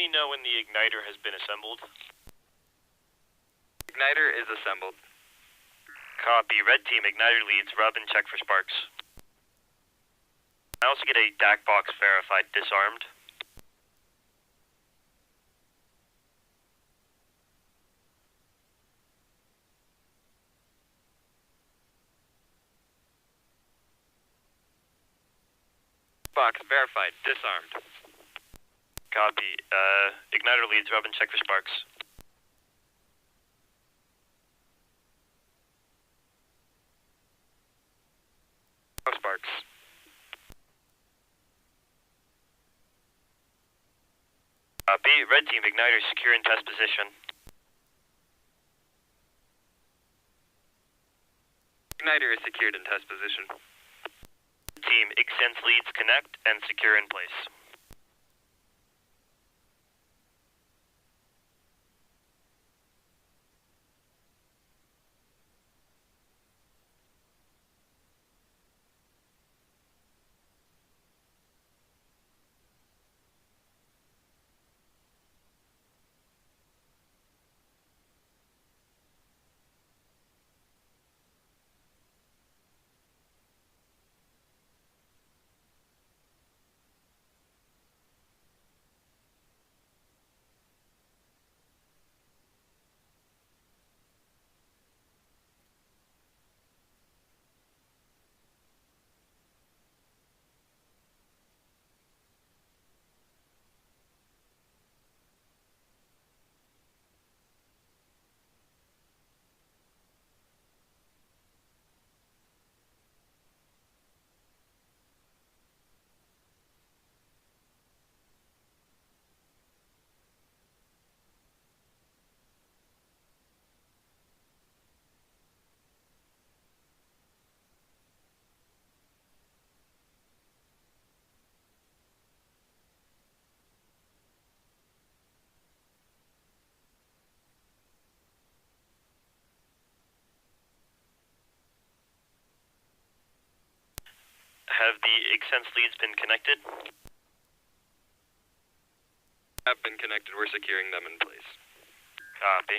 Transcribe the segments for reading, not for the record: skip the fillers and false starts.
me know when the igniter has been assembled? Igniter is assembled. Copy. Red team, igniter leads. Rub and check for sparks. I also get a DAC box verified disarmed. Box verified, disarmed. Copy. Igniter leads. Rub and check for sparks. No sparks. Copy. Red team, igniter secure in test position. Igniter is secured in test position. Team, extends leads, connect, and secure in place. Have the extends leads been connected? Have been connected. We're securing them in place. Copy.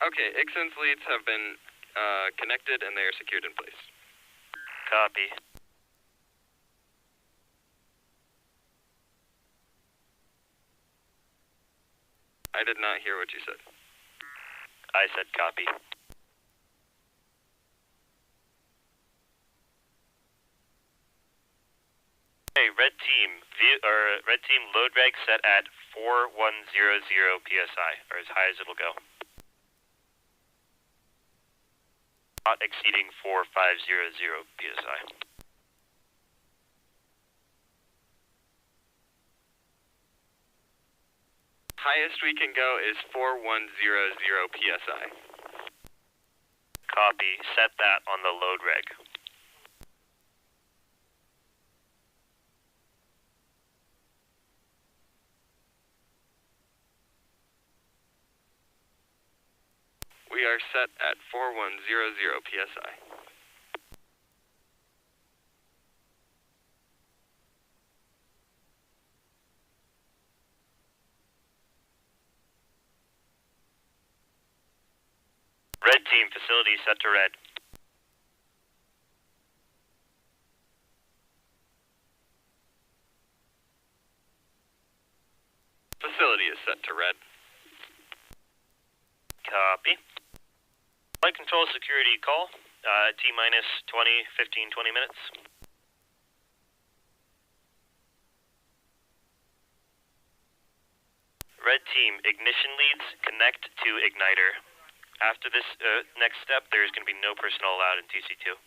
Okay, extends leads have been connected and they are secured in place. Copy. I did not hear what you said. I said copy. Hey, red team, load reg set at 4100 psi, or as high as it'll go. Not exceeding 4500 psi. Highest we can go is 4100 psi. Copy. Set that on the load reg. We are set at 4100 psi. Red team, facility set to red. Facility is set to red. Copy. Flight control security call. T-minus 15, 20 minutes. Red team, ignition leads, connect to igniter. After this next step, there is going to be no personnel allowed in TC2.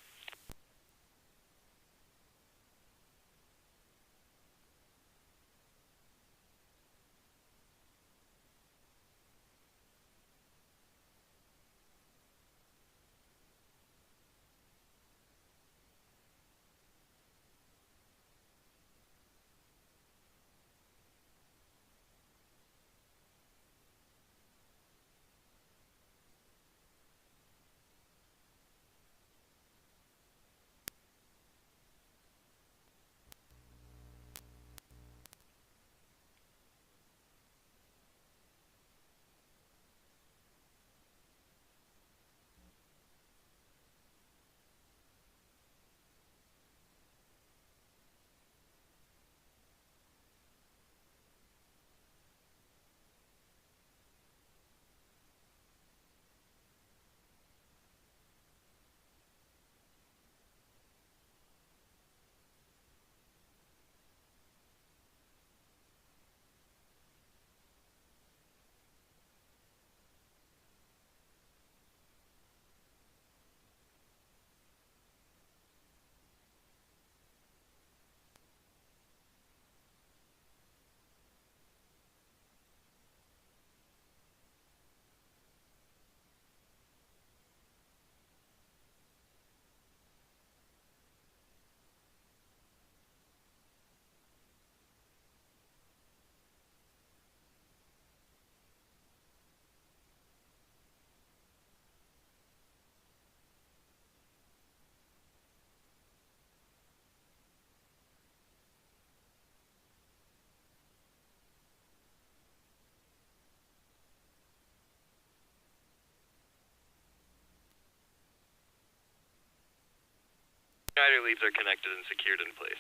Igniter leads are connected and secured in place.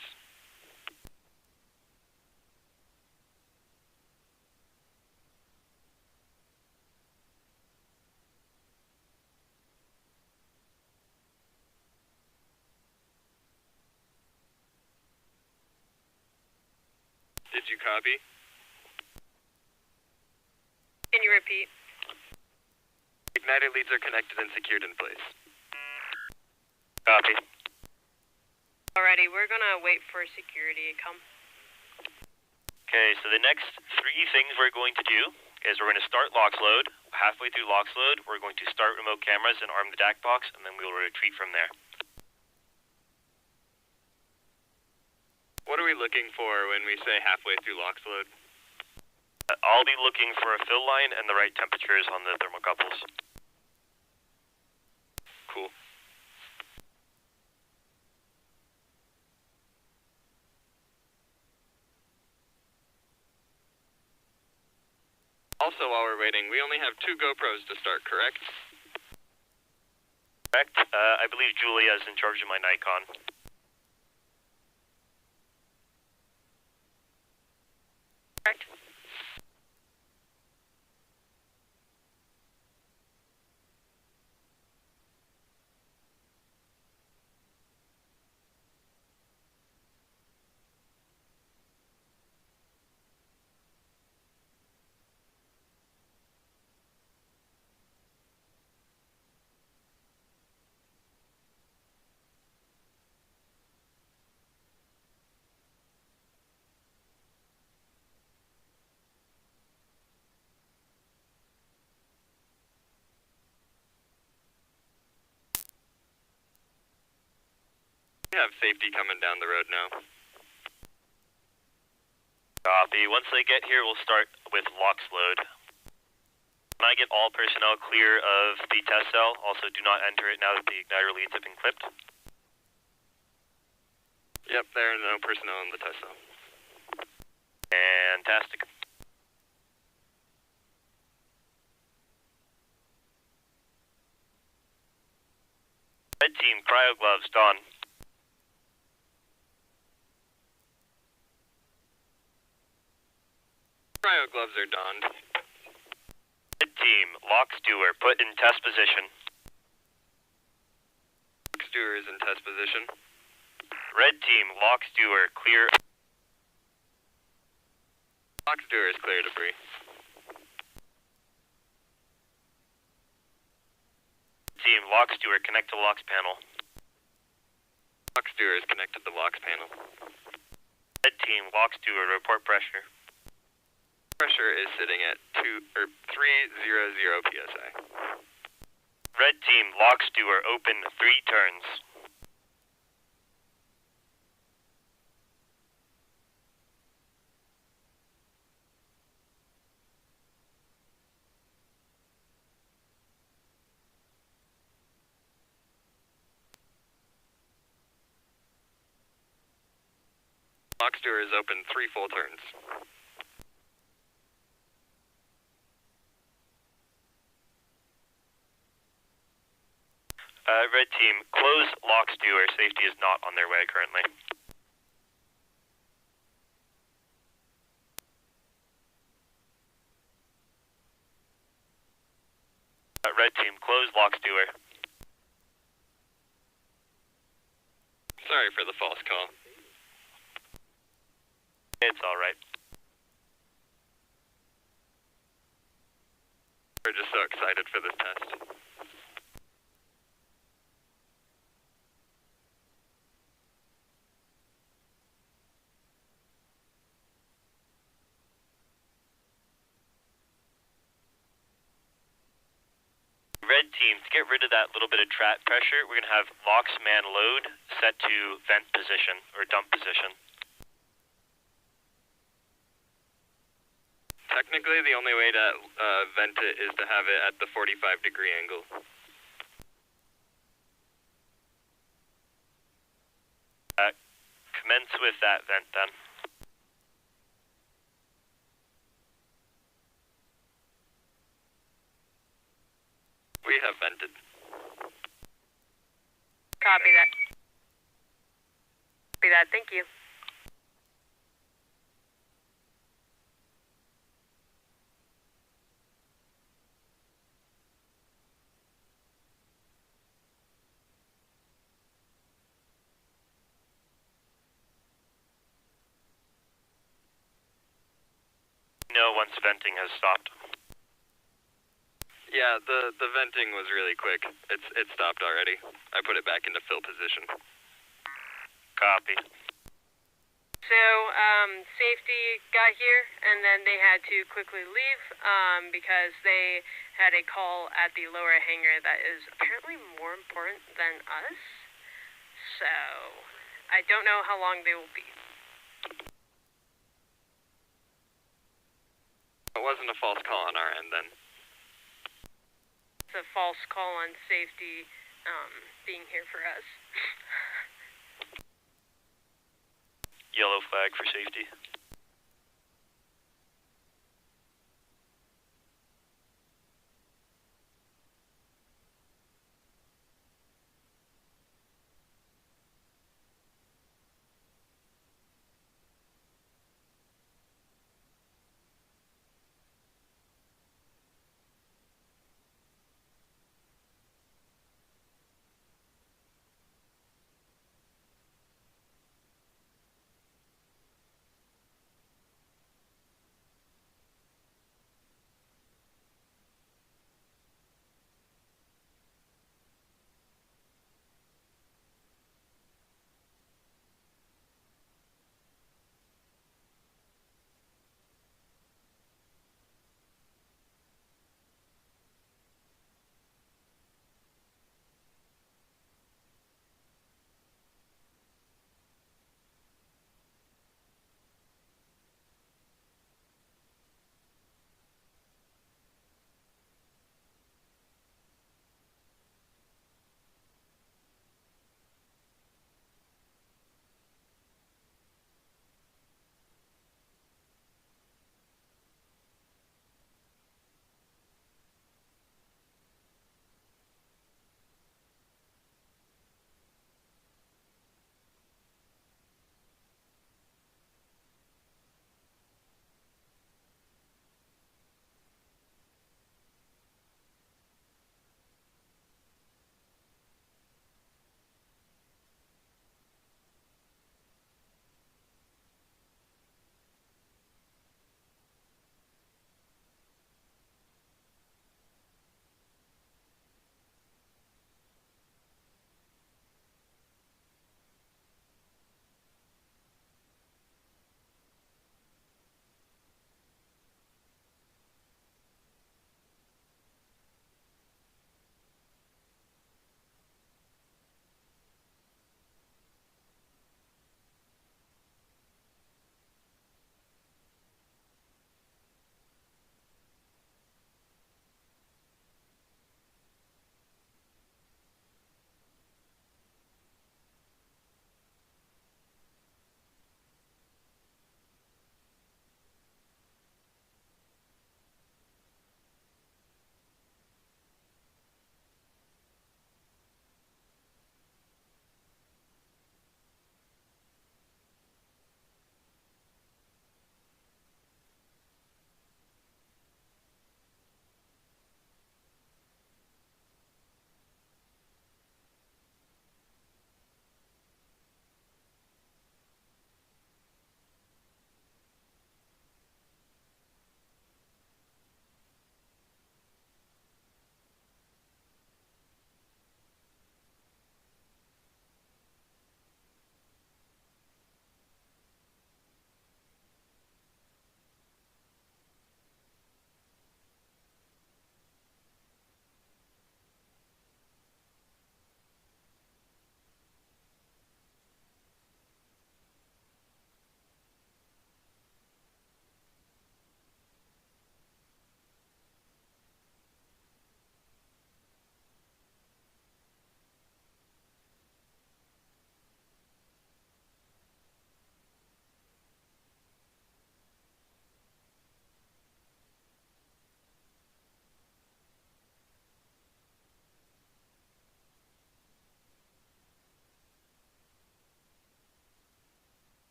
Did you copy? Can you repeat? Igniter leads are connected and secured in place. Copy. Alrighty, we're gonna wait for security to come. Okay, so the next three things we're going to do is we're going to start LOX load. Halfway through LOX load, we're going to start remote cameras and arm the DAC box, and then we will retreat from there. What are we looking for when we say halfway through LOX load? I'll be looking for a fill line and the right temperatures on the thermocouples. Cool. Also, while we're waiting, we only have 2 GoPros to start, correct? Correct. I believe Julia is in charge of my Nikon. Correct. We have safety coming down the road now. Copy. Once they get here, we'll start with LOX load. When I get all personnel clear of the test cell, also do not enter it now that the igniter leads have been clipped. Yep, there are no personnel in the test cell. Fantastic. Red team, cryo gloves, Dawn. Cryo gloves are donned. Red team, LOX doer, put in test position. LOX doer is in test position. Red team, LOX doer, clear. LOX doer is clear debris. Team, LOX doer, connect to LOX panel. LOX doer is connected to LOX panel. Red team, LOX doer, report pressure. Pressure is sitting at 300 psi. Red team, LOX doer, open 3 turns. LOX doer is open 3 full turns. Red team, close LOX doer. Safety is not on their way currently. Red team, close LOX doer. Sorry for the false call. It's alright. We're just so excited for this test. Red team, to get rid of that little bit of trap pressure, we're going to have LOX man load set to vent position, or dump position. Technically, the only way to vent it is to have it at the 45-degree angle. Commence with that vent then. We have vented. Copy that. that. Thank you. No, once venting has stopped. Yeah, the venting was really quick. It stopped already. I put it back into fill position. Copy. So, safety got here, and then they had to quickly leave, because they had a call at the lower hangar that is apparently more important than us. So, I don't know how long they will be. It wasn't a false call on our end then. It's a false call on safety, being here for us. Yellow flag for safety.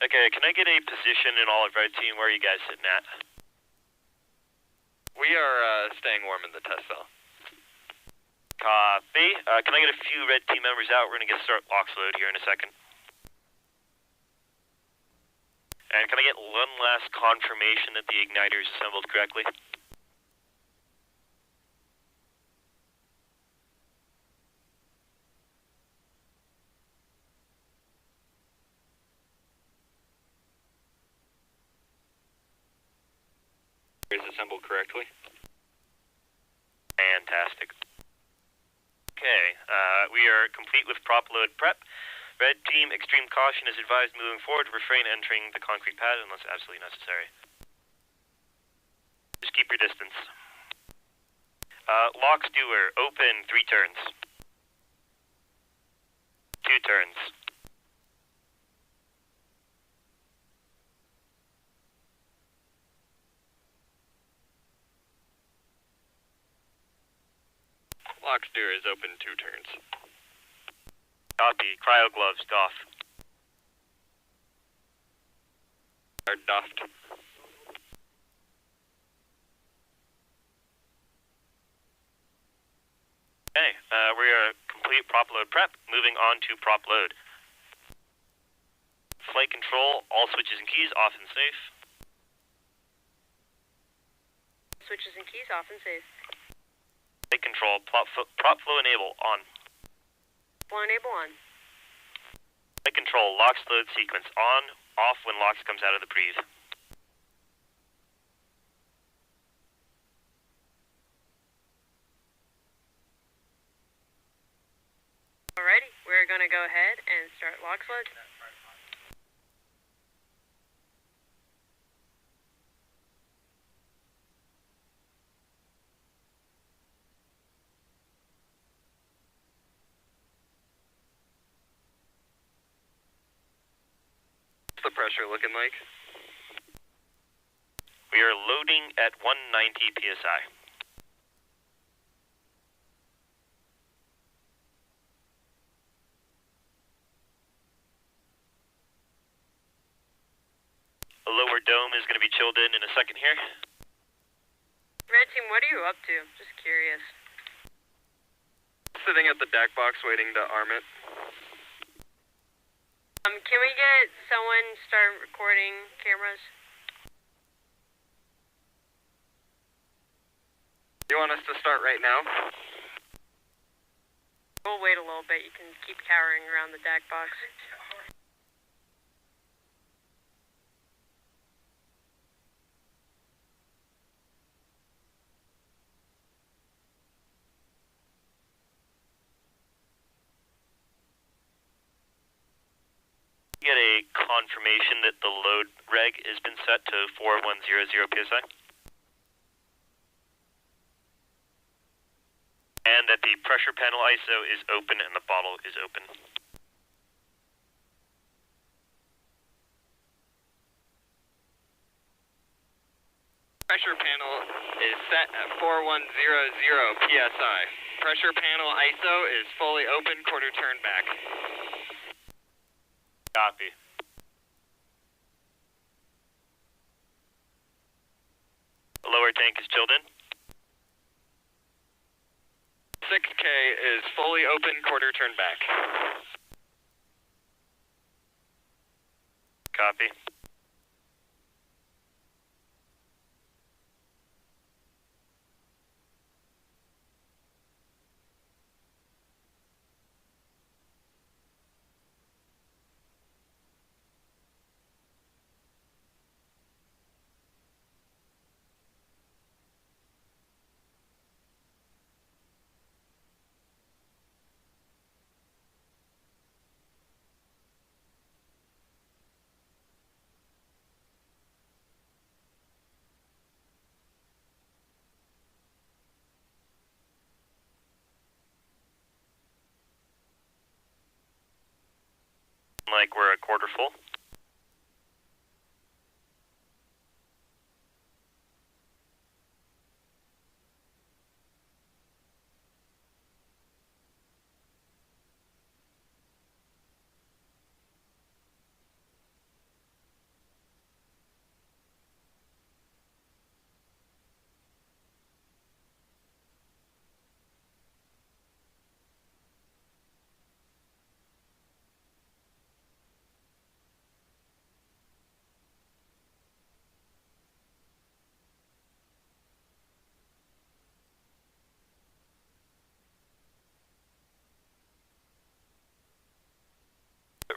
Okay, can I get a position in all of red team? Where are you guys sitting at? We are staying warm in the test cell. Copy. Can I get a few red team members out? We're going to start LOX load here in a second. And can I get one last confirmation that the igniter is assembled correctly? Is assembled correctly. Fantastic. Okay, we are complete with prop load prep. Red team, extreme caution is advised moving forward. Refrain entering the concrete pad unless absolutely necessary. Just keep your distance. LOX doer, open 3 turns. 2 turns. LOX door is open 2 turns. Copy. Cryo gloves, doff. Are doffed. Okay, we are complete prop load prep. Moving on to prop load. Flight control, all switches and keys off and safe. Switches and keys off and safe. Flight control, prop flow enable on. Flow enable on. Flight control, LOX load sequence on, off when LOX comes out of the breathe. Alrighty, we're gonna go ahead and start LOX load. What's the pressure looking like? We are loading at 190 psi. The lower dome is going to be chilled in a second here. Red team, what are you up to? Just curious. Sitting at the deck box waiting to arm it. Can we get someone start recording cameras? You want us to start right now? We'll wait a little bit. You can keep cowering around the deck box. Get a confirmation that the load reg has been set to 4100 psi. And that the pressure panel ISO is open and the bottle is open. Pressure panel is set at 4100 psi. Pressure panel ISO is fully open, quarter turn back. Copy. The lower tank is chilled in. 6K is fully open, quarter turn back. Copy. Like we're a quarter full.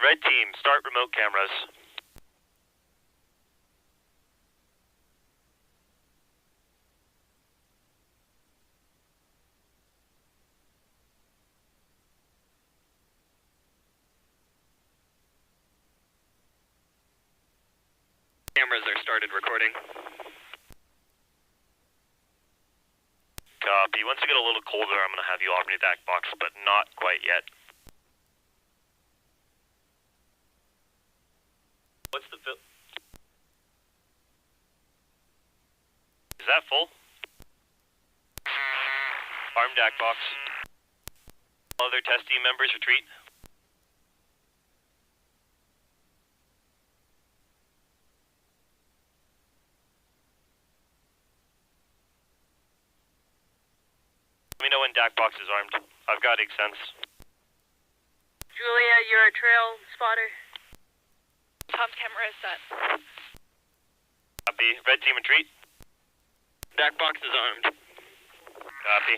Red team, start remote cameras. Cameras are started recording. Copy. Once I get a little colder, I'm going to have you open your DAC box, but not quite yet. What's the fill? Is that full? Armed DAC box. All other test team members retreat. Let me know when DAC box is armed. I've got sense. Julia, you're a trail spotter. Top camera is set. Copy. Red team retreat. DAC box is armed. Copy.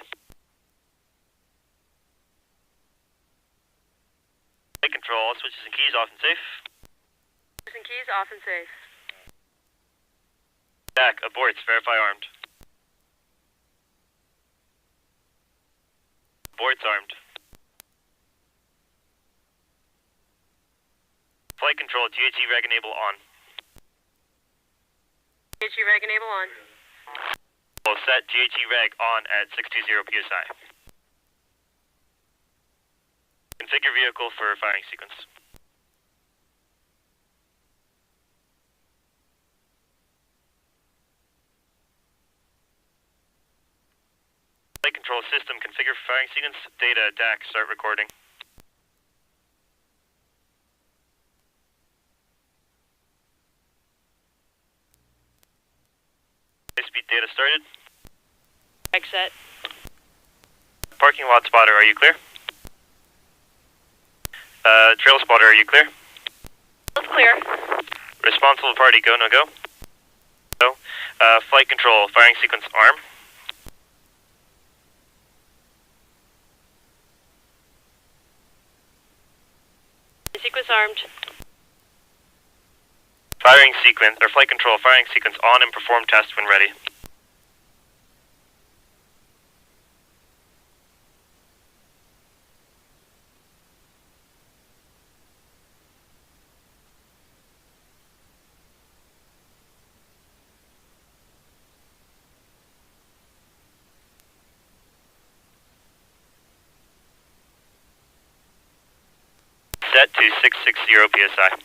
Flight control, switches and keys off and safe. Switches and keys off and safe. DAC, aborts, verify armed. Aborts armed. Flight control, GHE reg enable on. GHE reg enable on. We'll set GHE reg on at 620 PSI. Configure vehicle for firing sequence. Flight control system, configure for firing sequence. Data, DAC, start recording. High-speed data started. Exit. Parking lot spotter, are you clear? Trail spotter, are you clear? Both clear. Responsible party, go, no go? Go. Flight control, firing sequence arm. Sequence armed. Firing sequence, or flight control, firing sequence on and perform test when ready. Set to 660 PSI.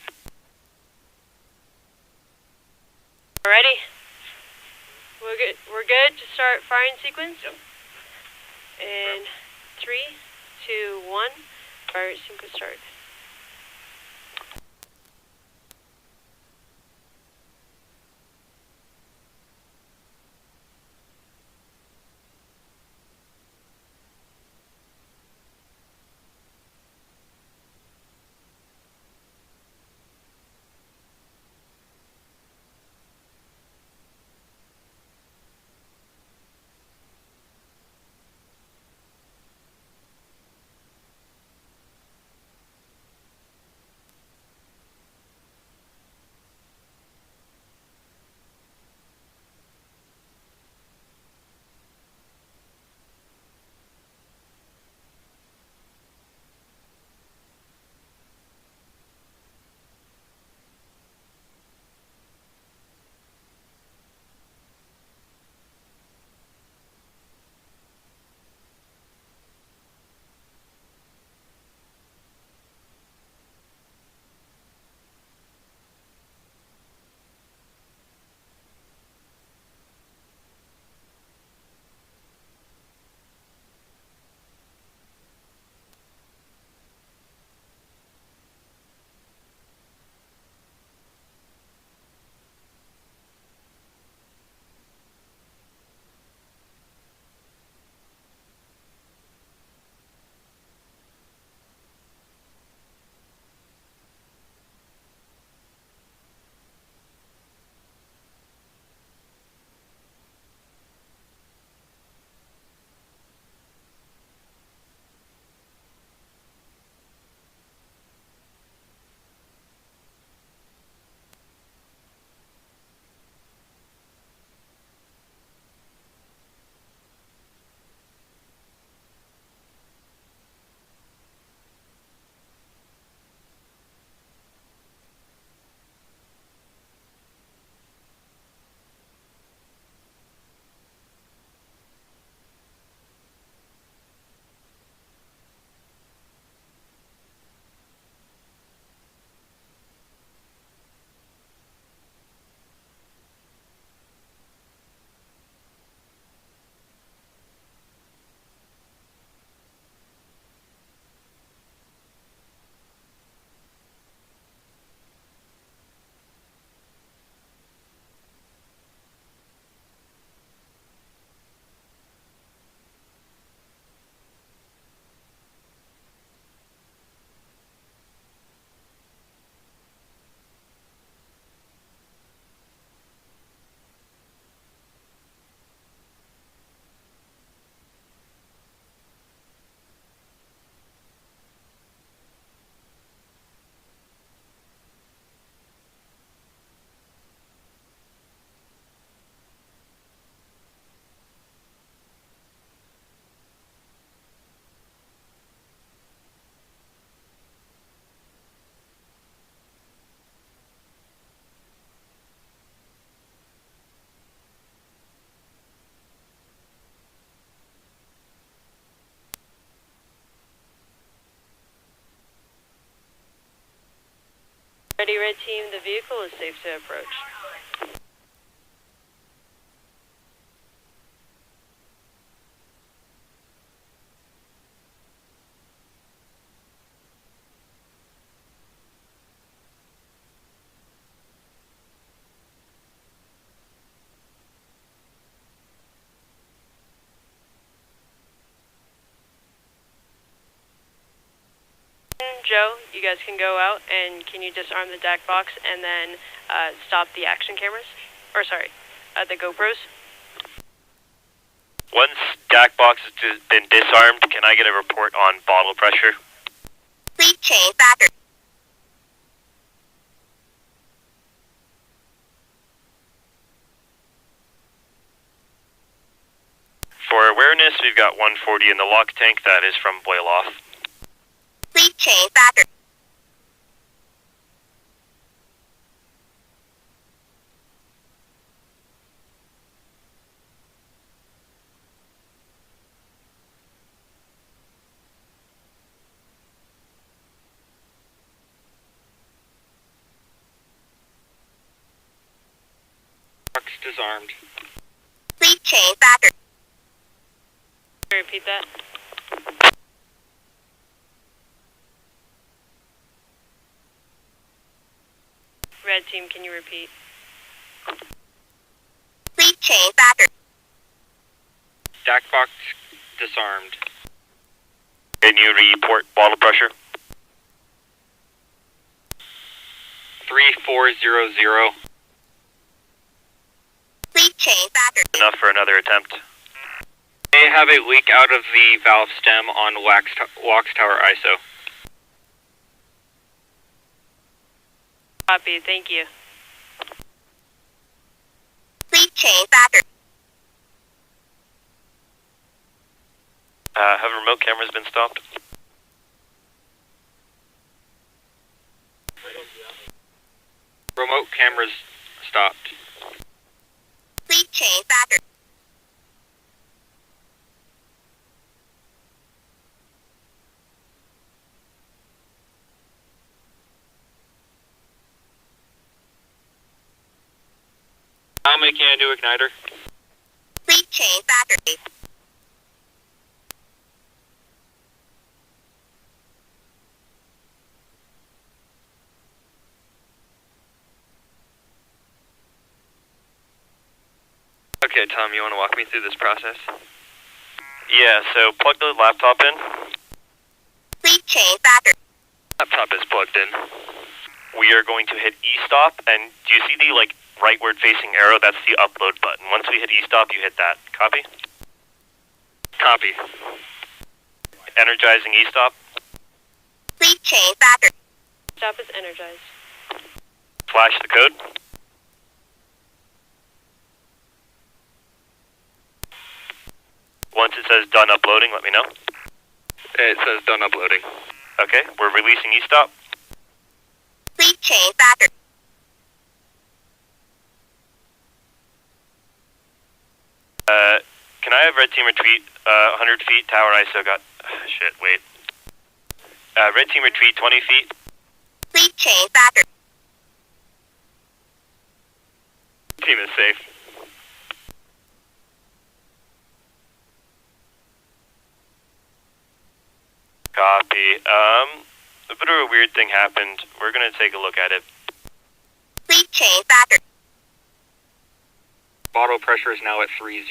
Alrighty. We're good to start firing sequence? Yep. And 3, 2, 1, fire sequence start. Ready, red team, the vehicle is safe to approach. Joe, you guys can go out and can you disarm the DAC box and then stop the action cameras? Or sorry, the GoPros? Once DAC box has been disarmed, can I get a report on bottle pressure? Please change battery. For awareness, we've got 140 in the lock tank. That is from boil off. Please change battery. Box disarmed. Please change battery. Repeat that. Red team, can you repeat? Please change battery. DAC box disarmed. Can you report bottle pressure? 3400. Please change battery. Enough for another attempt. They have a leak out of the valve stem on Wax Tower ISO. Copy, thank you. Please change battery. Have remote cameras been stopped? Remote cameras stopped. Please change battery. Now making a new igniter. Please change battery. Okay, Tom, you want to walk me through this process? Yeah, so plug the laptop in. Please change battery. Laptop is plugged in. We are going to hit E-stop, and do you see the, rightward facing arrow? That's the upload button. Once we hit E-stop, you hit that. Copy? Copy. Energizing E-stop. Please change battery. Stop is energized. Flash the code. Once it says done uploading, let me know. It says done uploading. Okay, we're releasing E-stop. Please change battery. Can I have red team retreat 100 feet, tower ISO got... shit, wait. Red team retreat 20 feet. Please change battery. Team is safe. Copy. A bit of a weird thing happened. We're gonna take a look at it. Please change battery. Bottle pressure is now at 3000.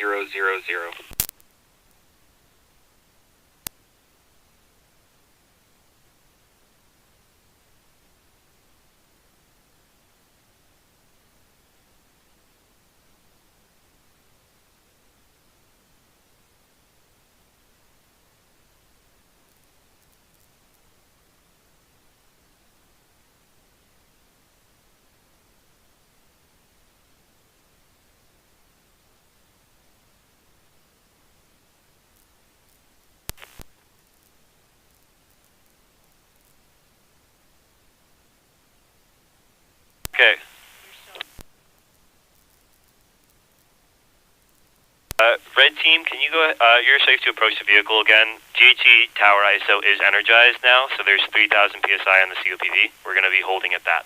Okay. Red team, can you go, you're safe to approach the vehicle again. GHE tower ISO is energized now, so there's 3,000 PSI on the COPV. We're going to be holding at that.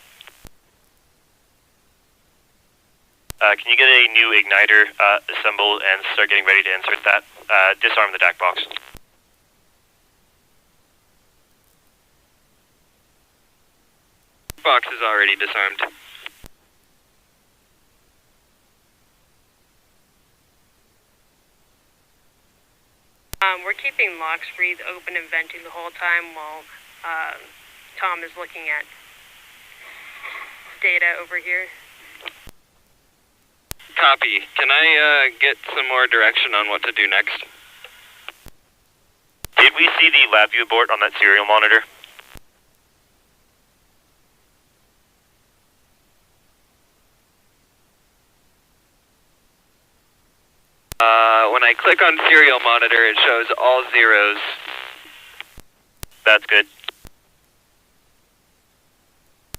Can you get a new igniter assembled and start getting ready to insert that? Disarm the DAC box. Box is already disarmed. We're keeping locks breathe open and venting the whole time while Tom is looking at data over here. Copy. Can I get some more direction on what to do next? Did we see the lab view abort on that serial monitor? When I click on serial monitor, it shows all zeros. That's good.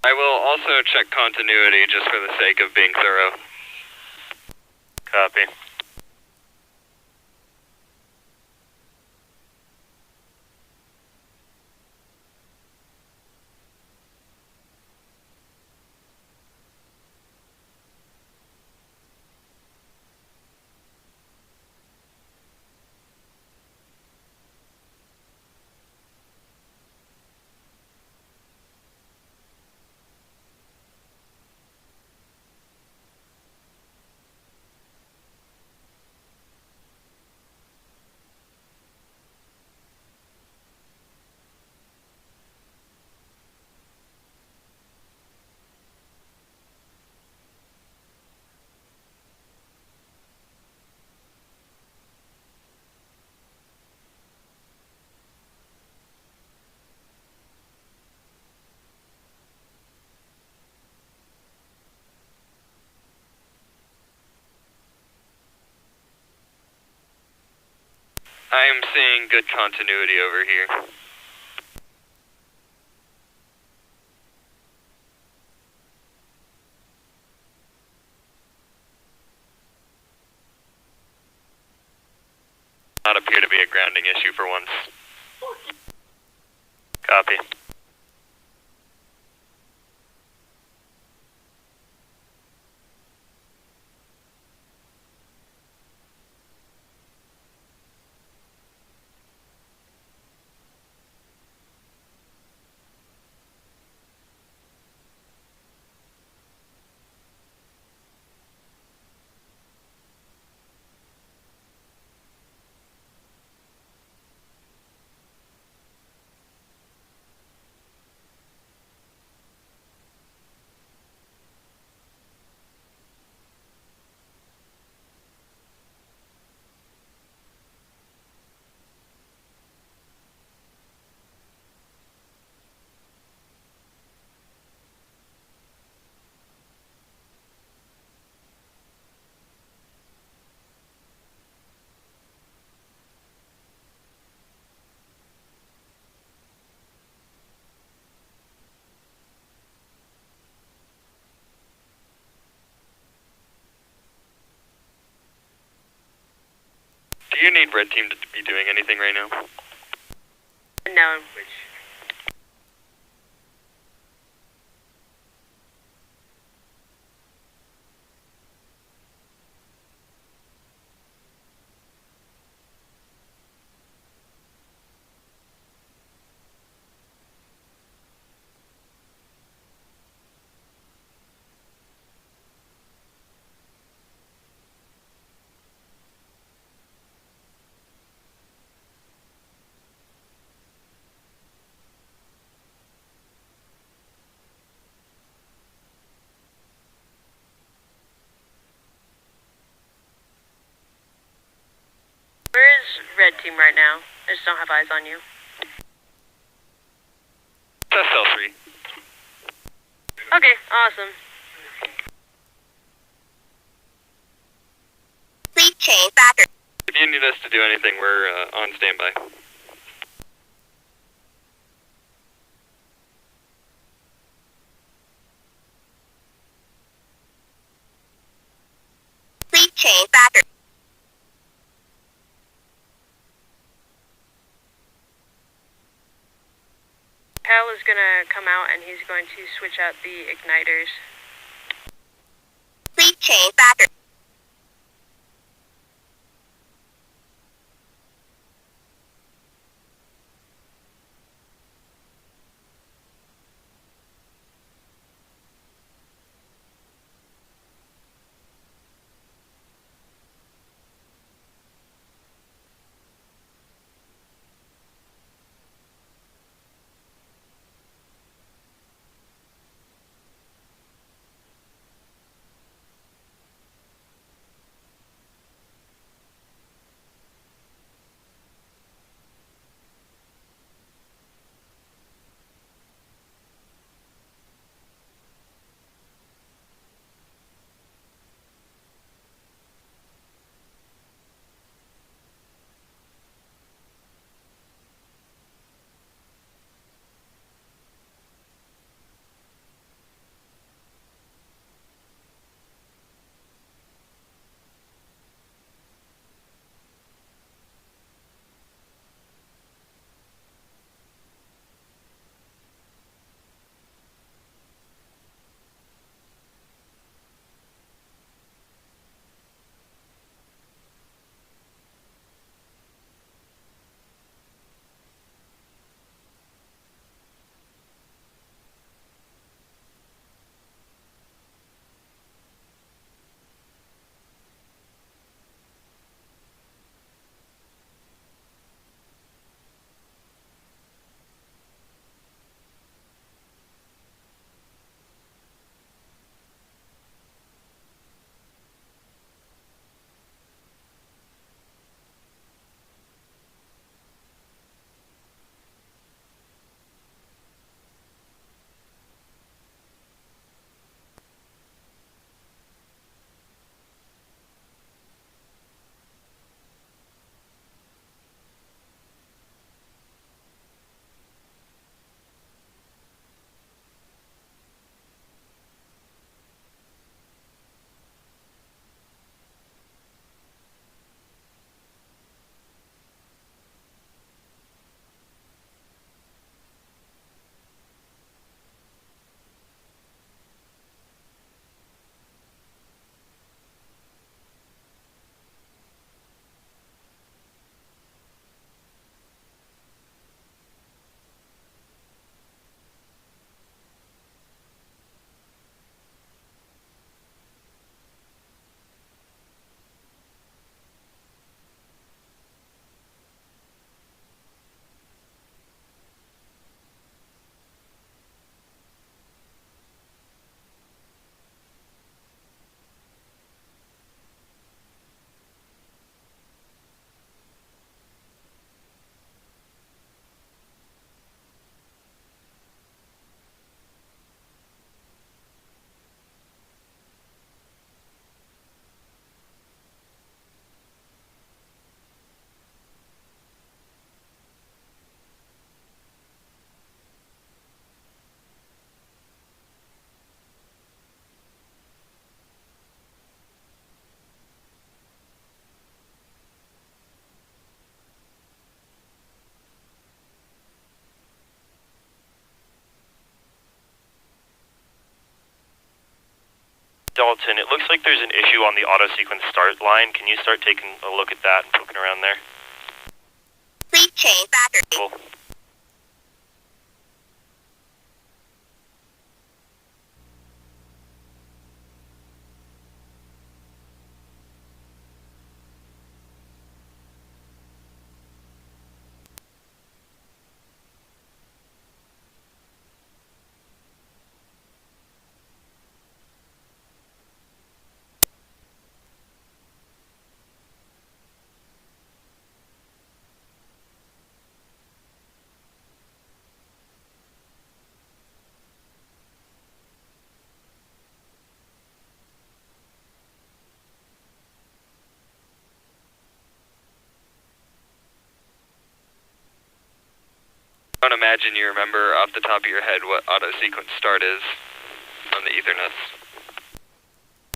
I will also check continuity just for the sake of being thorough. Copy. I am seeing good continuity over here. Not appear to be a grounding issue for once. Copy. Do you need Red Team to be doing anything right now? No. Where is Red Team right now? I just don't have eyes on you. SL3. Okay, awesome. Please change battery. If you need us to do anything, we're on standby. Please change battery. Hal is gonna come out and he's going to switch out the igniters. Please change battery. Dalton, it looks like there's an issue on the auto-sequence start line. Can you start taking a look at that and poking around there? Please change battery. Cool. I don't imagine you remember off the top of your head what auto-sequence start is on the Ethernets.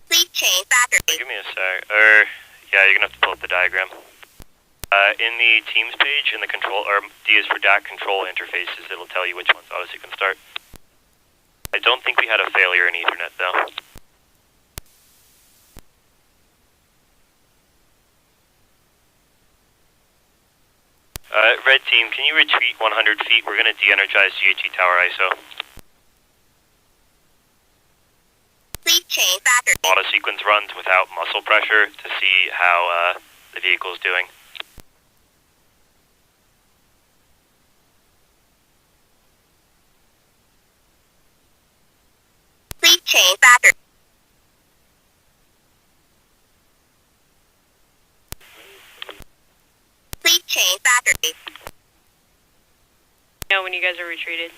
Please change battery. Give me a sec. Yeah, you're gonna have to pull up the diagram. In the Teams page, in the control, or D is for DAC control interfaces, it'll tell you which one's auto-sequence start. I don't think we had a failure in Ethernet, though. Red Team, can you retreat 100 feet? We're going to de-energize GHE Tower ISO. Please change battery. Auto sequence runs without muscle pressure to see how the vehicle is doing. Please change battery. Please change battery. Know when you guys are retreated.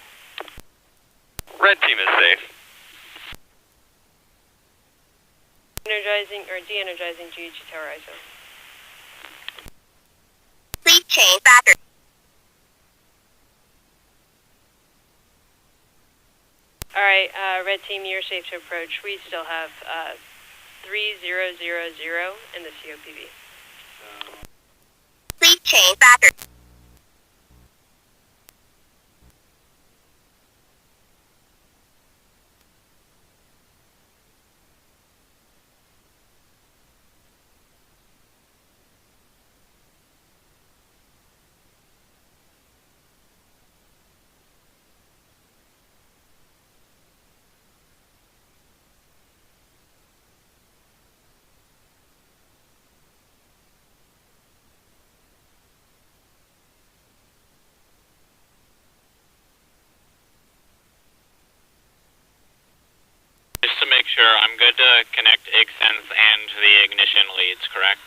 Red team is safe. Energizing or de-energizing GHG Tower ISO. Please change battery. Alright, Red Team, you're safe to approach. We still have 3000 in the COPV. Please change battery. Just to make sure, I'm good to connect IGSENS and the ignition leads, correct?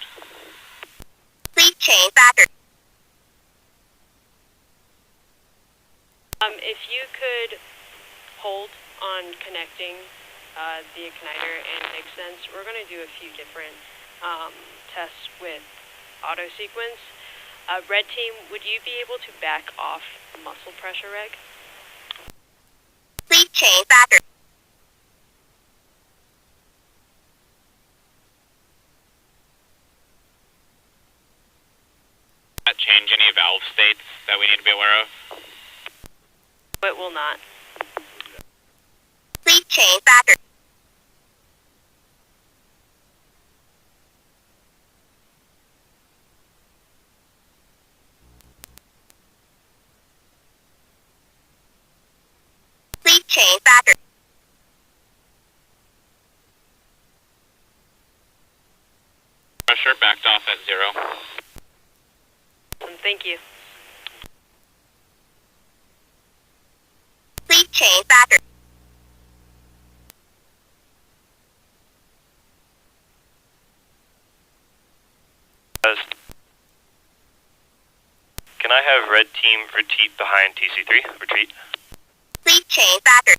Please change battery. If you could hold on connecting the igniter and IGSENS, we're going to do a few different tests with auto sequence. Red Team, would you be able to back off the muscle pressure reg? Please change battery. Change any valve states that we need to be aware of? It will not. Please change battery. Please change battery. Pressure backed off at 0. Thank you. Please change battery. Can I have Red Team retreat behind TC3? Retreat. Please change battery.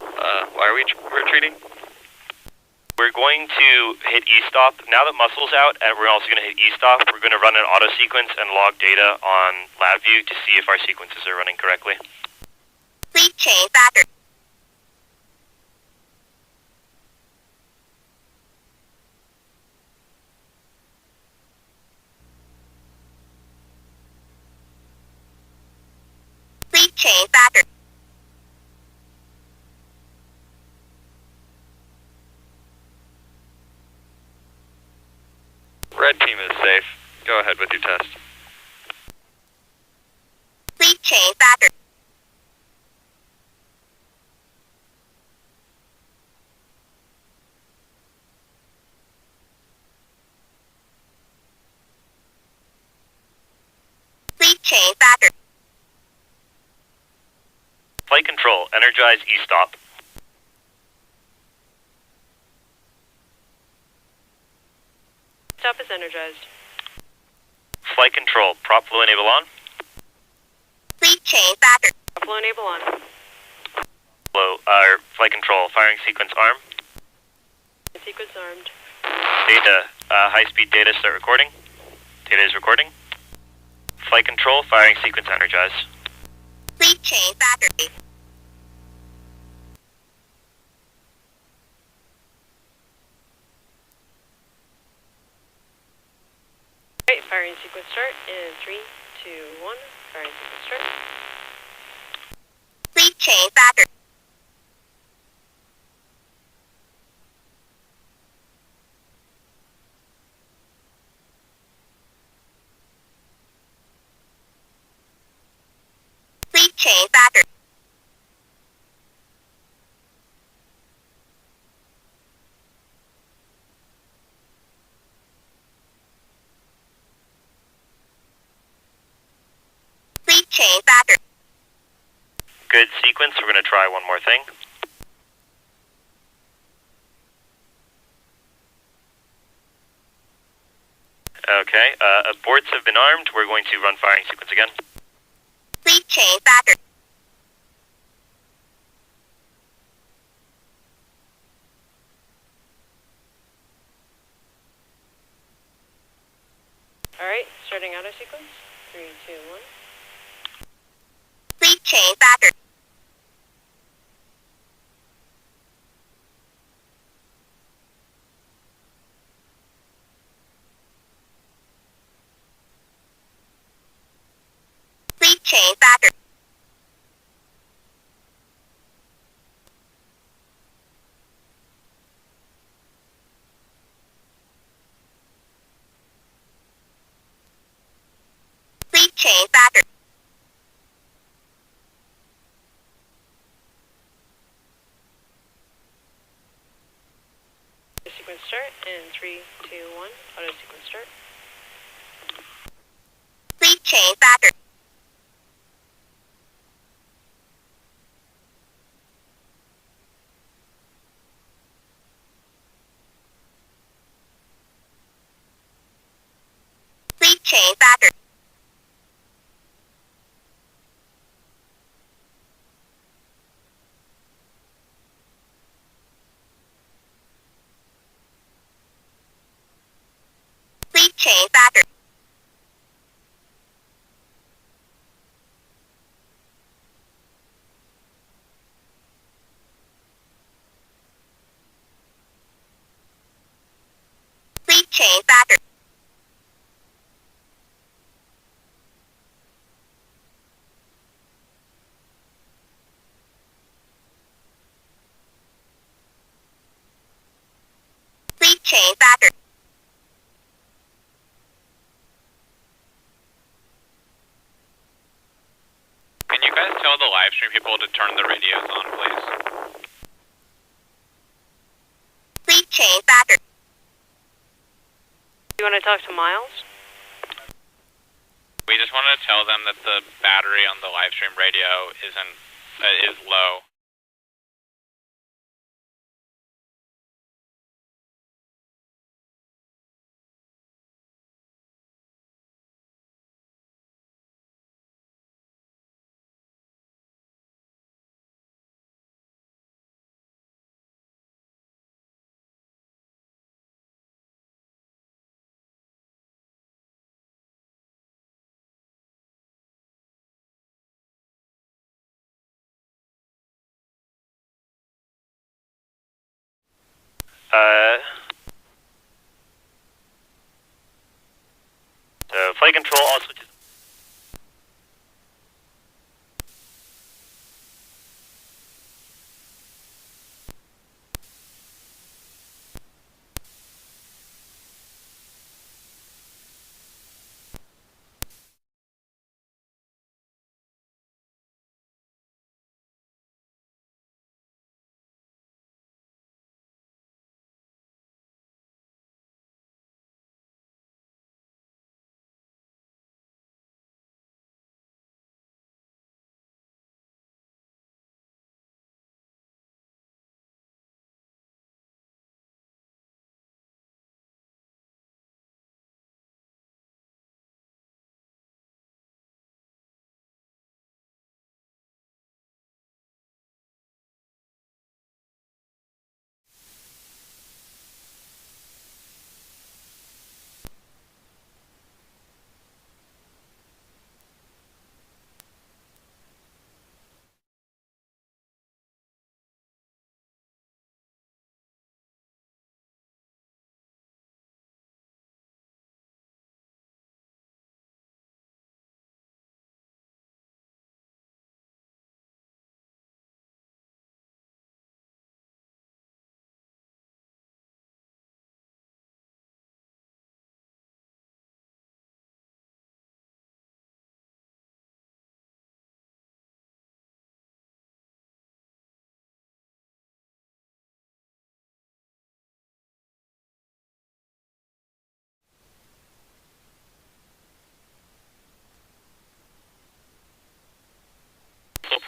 Why are we retreating? We're going to hit E-stop. Now that muscle's out, and we're also going to hit E-stop, we're going to run an auto sequence and log data on LabVIEW to see if our sequences are running correctly. Please change battery. Please change battery. Red team is safe. Go ahead with your test. Please change battery. Please change battery. Flight control, energize E-stop. Stop is energized. Flight control, prop flow enable on. Please change battery. Flow enable on. Flight control, firing sequence arm. Sequence armed. Data, high-speed data start recording. Data is recording. Flight control, firing sequence energized. Please change battery. Right, firing sequence start in 3, 2, 1. Firing sequence start. Please change battery. good sequence. We're going to try one more thing. Okay, aborts have been armed. We're going to run firing sequence again. Please change battery. Alright, starting auto sequence. 3, 2, 1. Please change battery. Please change battery. Please change battery. Sequence start in 3, 2, 1. Auto sequence start. Please change battery. Please change battery. Please change battery. Please change battery. Please change battery. Can you guys tell the live stream people to turn the radios on, please? Please change battery. You want to talk to Miles? We just wanted to tell them that the battery on the live stream radio is low. So flight control also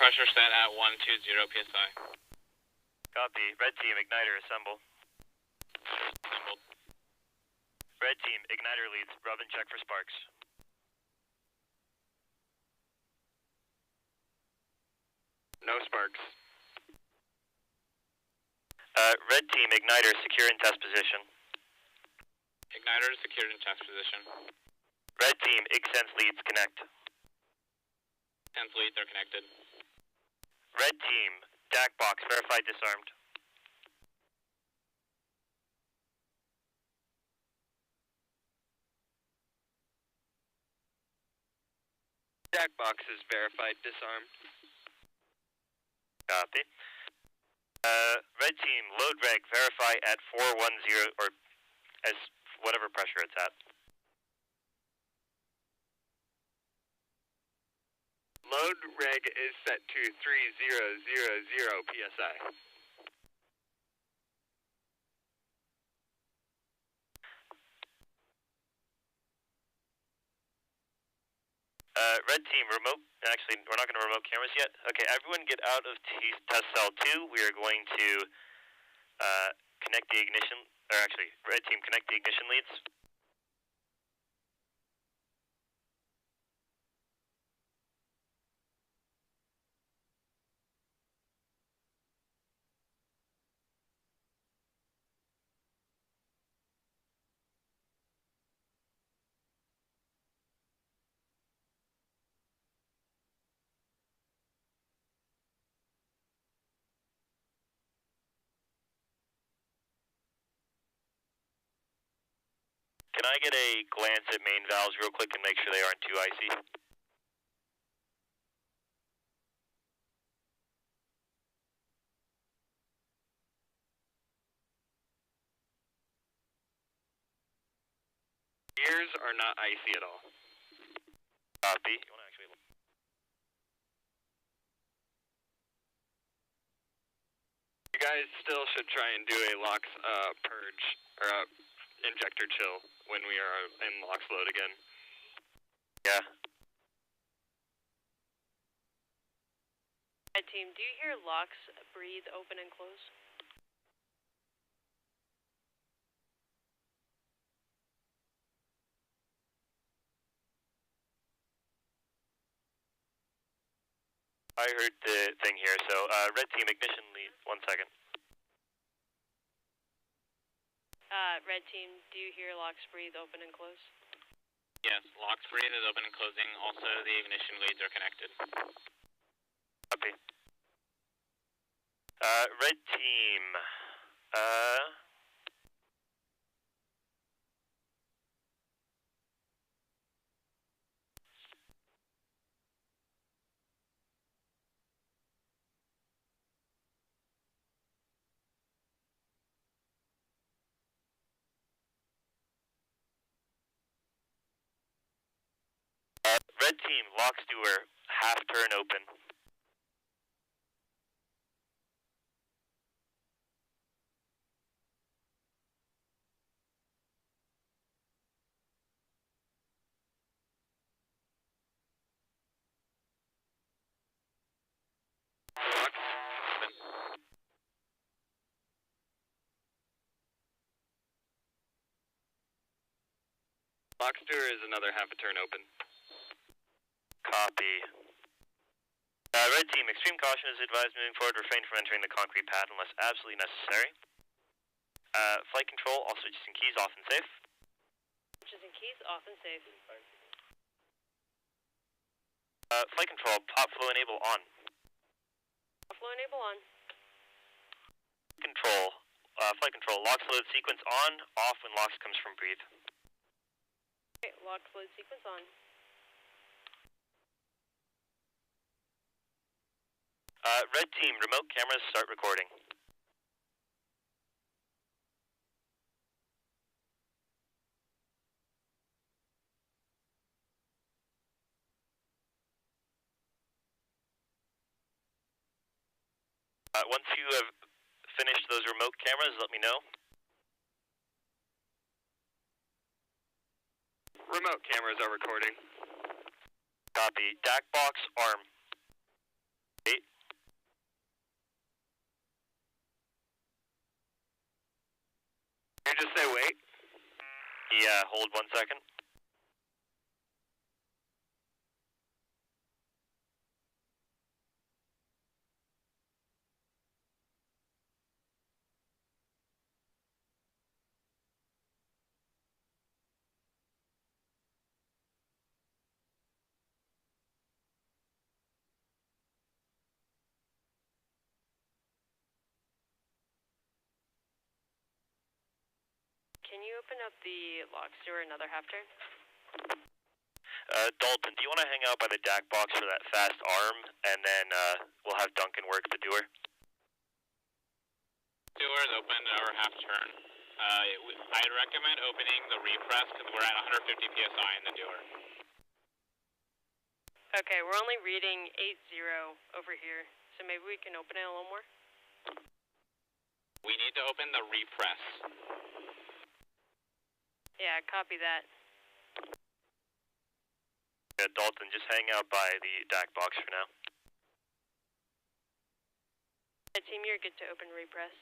Pressure set at 120 psi. Copy. Red team, igniter, assemble. Assembled. Red team, igniter leads. Rub and check for sparks. No sparks. Red team, igniter, secure in test position. Igniter secured in test position. Red team, Sense leads, connect. Sense leads are connected. Red team, DAC box, verified disarmed. DAC box is verified disarmed. Copy. Red team, load reg, verify at 410, or as whatever pressure it's at. Load reg is set to 3000 psi. Red team, remote, actually, we're not going to remote cameras yet. Okay, everyone get out of test cell 2. We are going to connect the ignition, or actually, red team, connect the ignition leads. Can I get a glance at main valves real quick and make sure they aren't too icy? Ears are not icy at all. Copy. You want to actually... You guys still should try and do a LOX purge, or injector chill when we are in LOX load again. Yeah. Red team, do you hear locks breathe, open, and close? I heard the thing here, so red team, ignition lead. 1 second. Red team, do you hear locks breathe, open, and close? Yes, LOX breathe is open and closing. Also, the ignition leads are connected. Copy. Red team, red team, LOX doer, half turn open. LOX open. LOX doer is another half a turn open. Copy. Red team, extreme caution is advised moving forward. Refrain from entering the concrete pad unless absolutely necessary. Flight control, all switches and keys off and safe. Switches and keys off and safe. Flight control, pop flow enable on. Flow enable on. Control, flight control, LOX load sequence on, off when LOX comes from breathe. Okay, lock load sequence on. Red team, remote cameras, start recording. Once you have finished those remote cameras, let me know. Remote cameras are recording. Copy. DAC box, arm. 8. You just say wait? Yeah, hold 1 second. Can you open up the lock door another half turn? Dalton, do you want to hang out by the DAC box for that fast arm, and then we'll have Duncan work the doer? Doer is open over half turn. I'd recommend opening the repress because we're at 150 psi in the doer. Okay, we're only reading 80 over here, so maybe we can open it a little more? We need to open the repress. Yeah, copy that. Yeah, Dalton, just hang out by the DAC box for now. Team, you're good to open repress.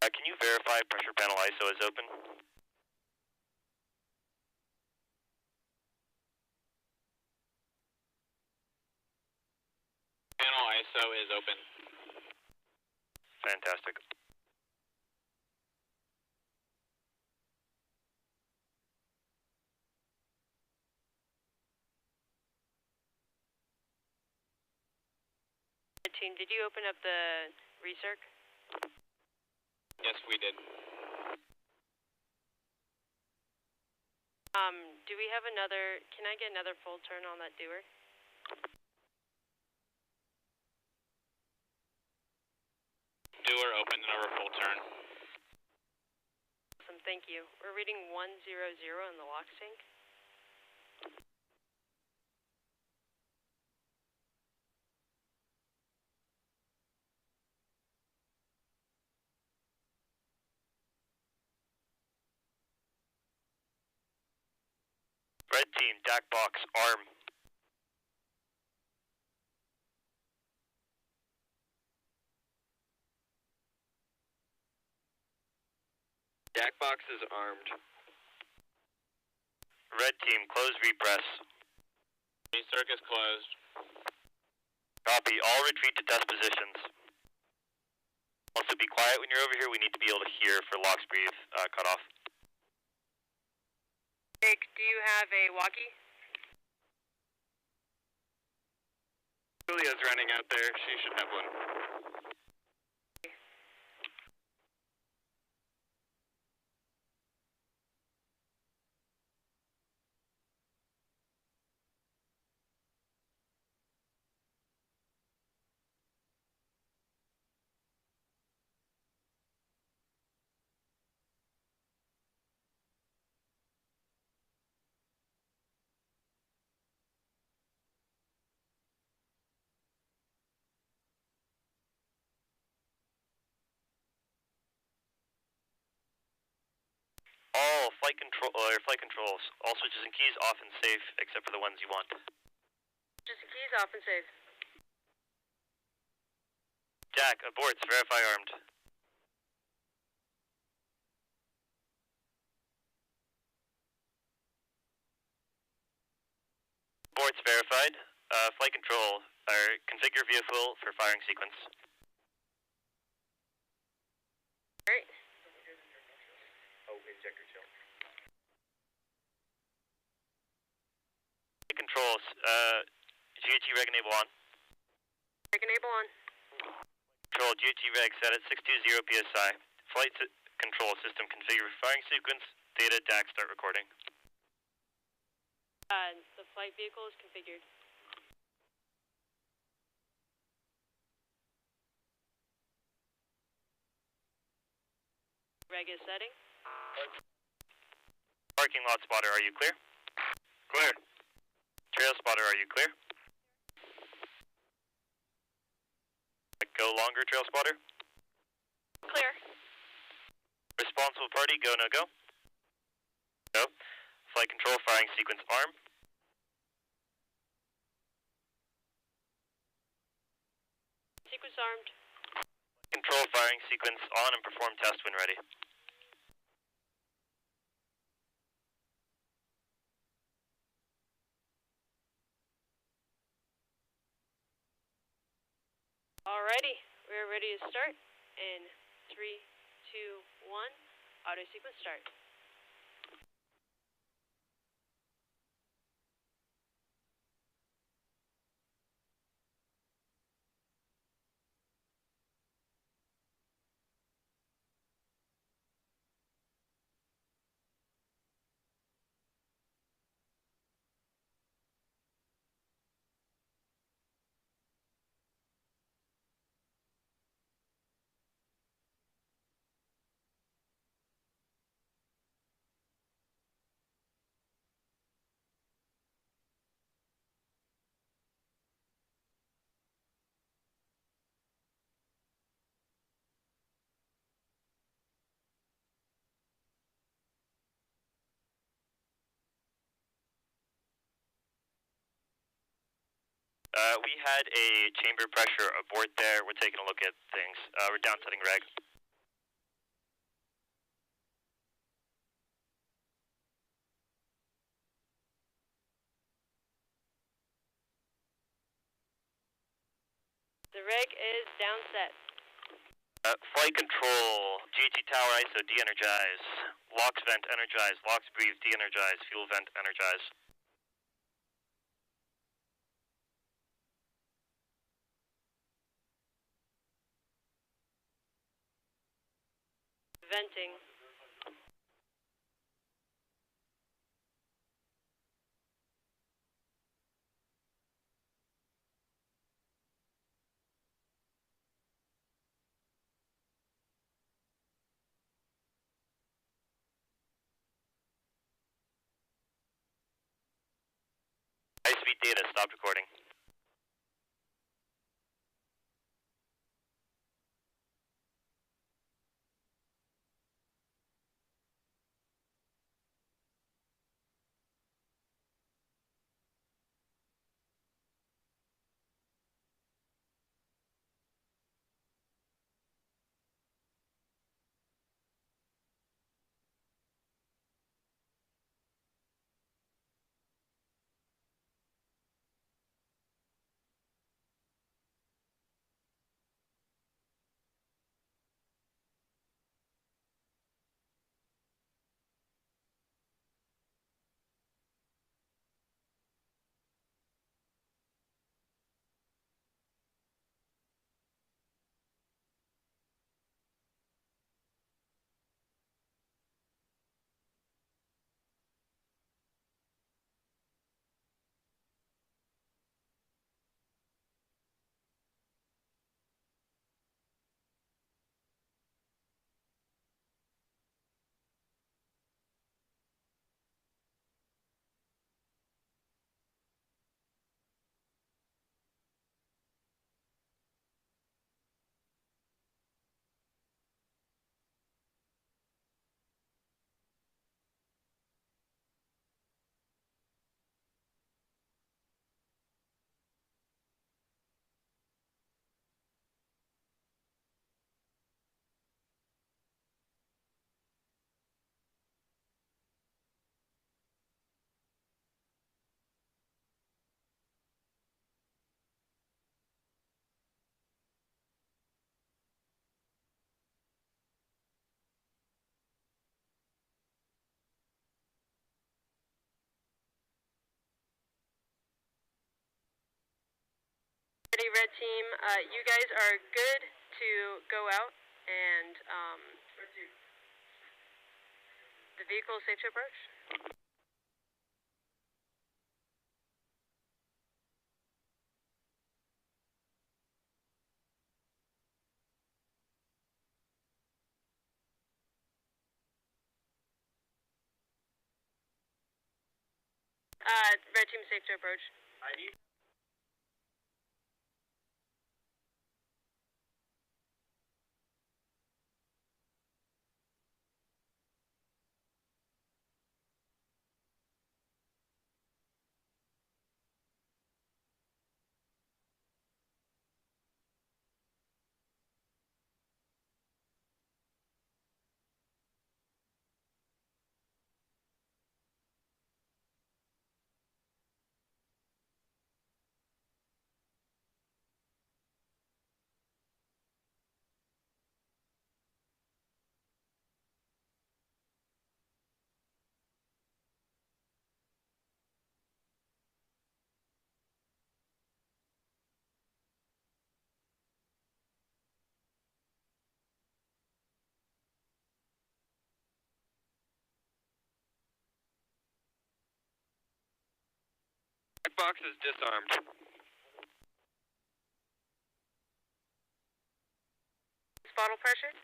Can you verify pressure panel ISO is open? Panel ISO is open. Fantastic. Team, did you open up the recirc? Yes, we did. Do we have another, can I get another full turn on that doer? Doer open and over full turn. Awesome, thank you. We're reading 100 in the lock sync. Red team, DAC box, arm. DAC box is armed. Red team, close repress. Recirc is closed. Copy, all retreat to test positions. Also be quiet when you're over here, we need to be able to hear for Locke's breathe cutoff. Nick, do you have a walkie? Julia's running out there. She should have one. All flight controls, all switches and keys off and safe, except for the ones you want. Just the keys off and safe. Jack, aborts, verify armed. Aborts verified. Flight control, configure vehicle for firing sequence. Alright. Oh, injector chill. Controls, GHG reg enable on. Reg enable on. Control, GHG reg set at 620 PSI. Flight control system configure firing sequence. Data DAC start recording. The flight vehicle is configured. Reg is setting. Parking lot spotter, are you clear? Clear. Trail spotter, are you clear? Go longer, trail spotter. Clear. Responsible party, go, no go. Go. Flight control, firing sequence arm. Sequence armed. Control, firing sequence on and perform test when ready. Alrighty, we're ready to start. In 3, 2, 1, auto sequence start. We had a chamber pressure abort there. We're taking a look at things. We're down setting reg. The reg is down set. Flight control, GT tower ISO de-energize. LOX vent energize, LOX breathe de-energize, fuel vent energize. Venting. High-speed data, stop recording. Ready, red team. You guys are good to go out, and the vehicle is safe to approach. Red team safe to approach. ID? Black box is disarmed. Bottle pressure?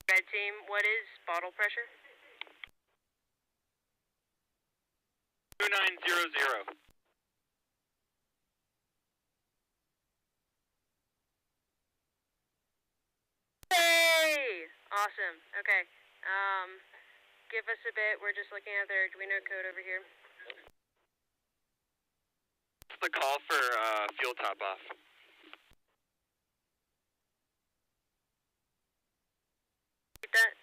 Red team, what is bottle pressure? 2900. Hey! Awesome. Okay. Give us a bit. We're just looking at their Arduino code over here. What's the call for fuel top off? Repeat that.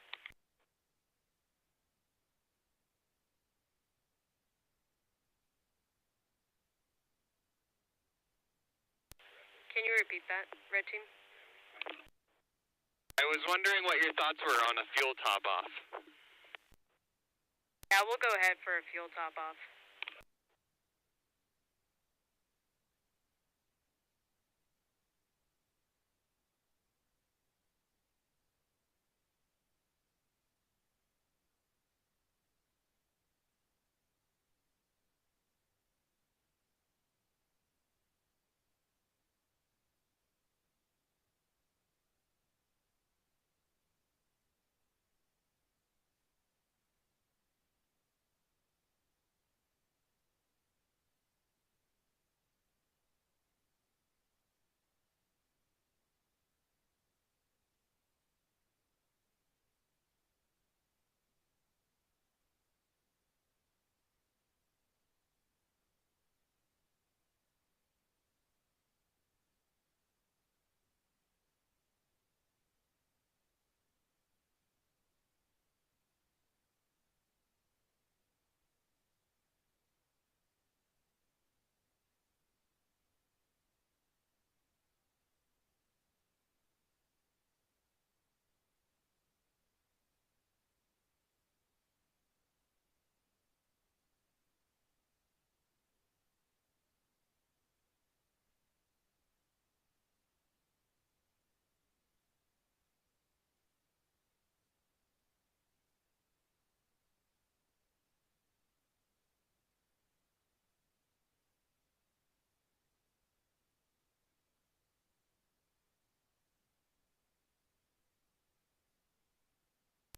Can you repeat that, Red Team? I was wondering what your thoughts were on a fuel top off. Yeah, we'll go ahead for a fuel top off.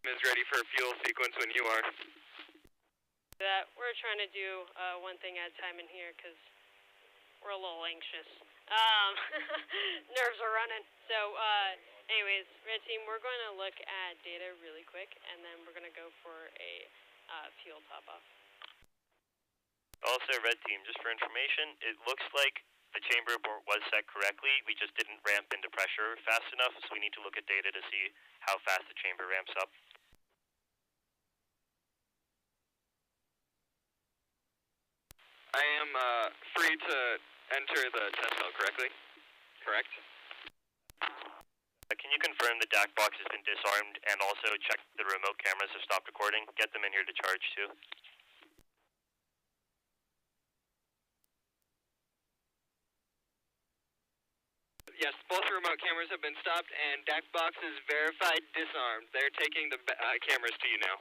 Is ready for fuel sequence when you are. That we're trying to do one thing at a time in here because we're a little anxious. Nerves are running. So, anyways, Red Team, we're going to look at data really quick, and then we're going to go for a fuel top-off. Also, Red Team, just for information, it looks like the chamber abort was set correctly. We just didn't ramp into pressure fast enough, so we need to look at data to see how fast the chamber ramps up. I am free to enter the test cell correctly? Correct? Can you confirm the DAC box has been disarmed and also check the remote cameras have stopped recording? Get them in here to charge too. Yes, both remote cameras have been stopped and DAC box is verified disarmed. They're taking the cameras to you now.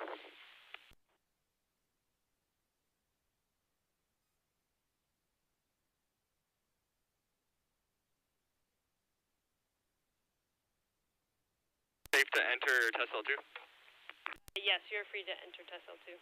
Safe to enter test cell 2? Yes, you're free to enter test cell 2.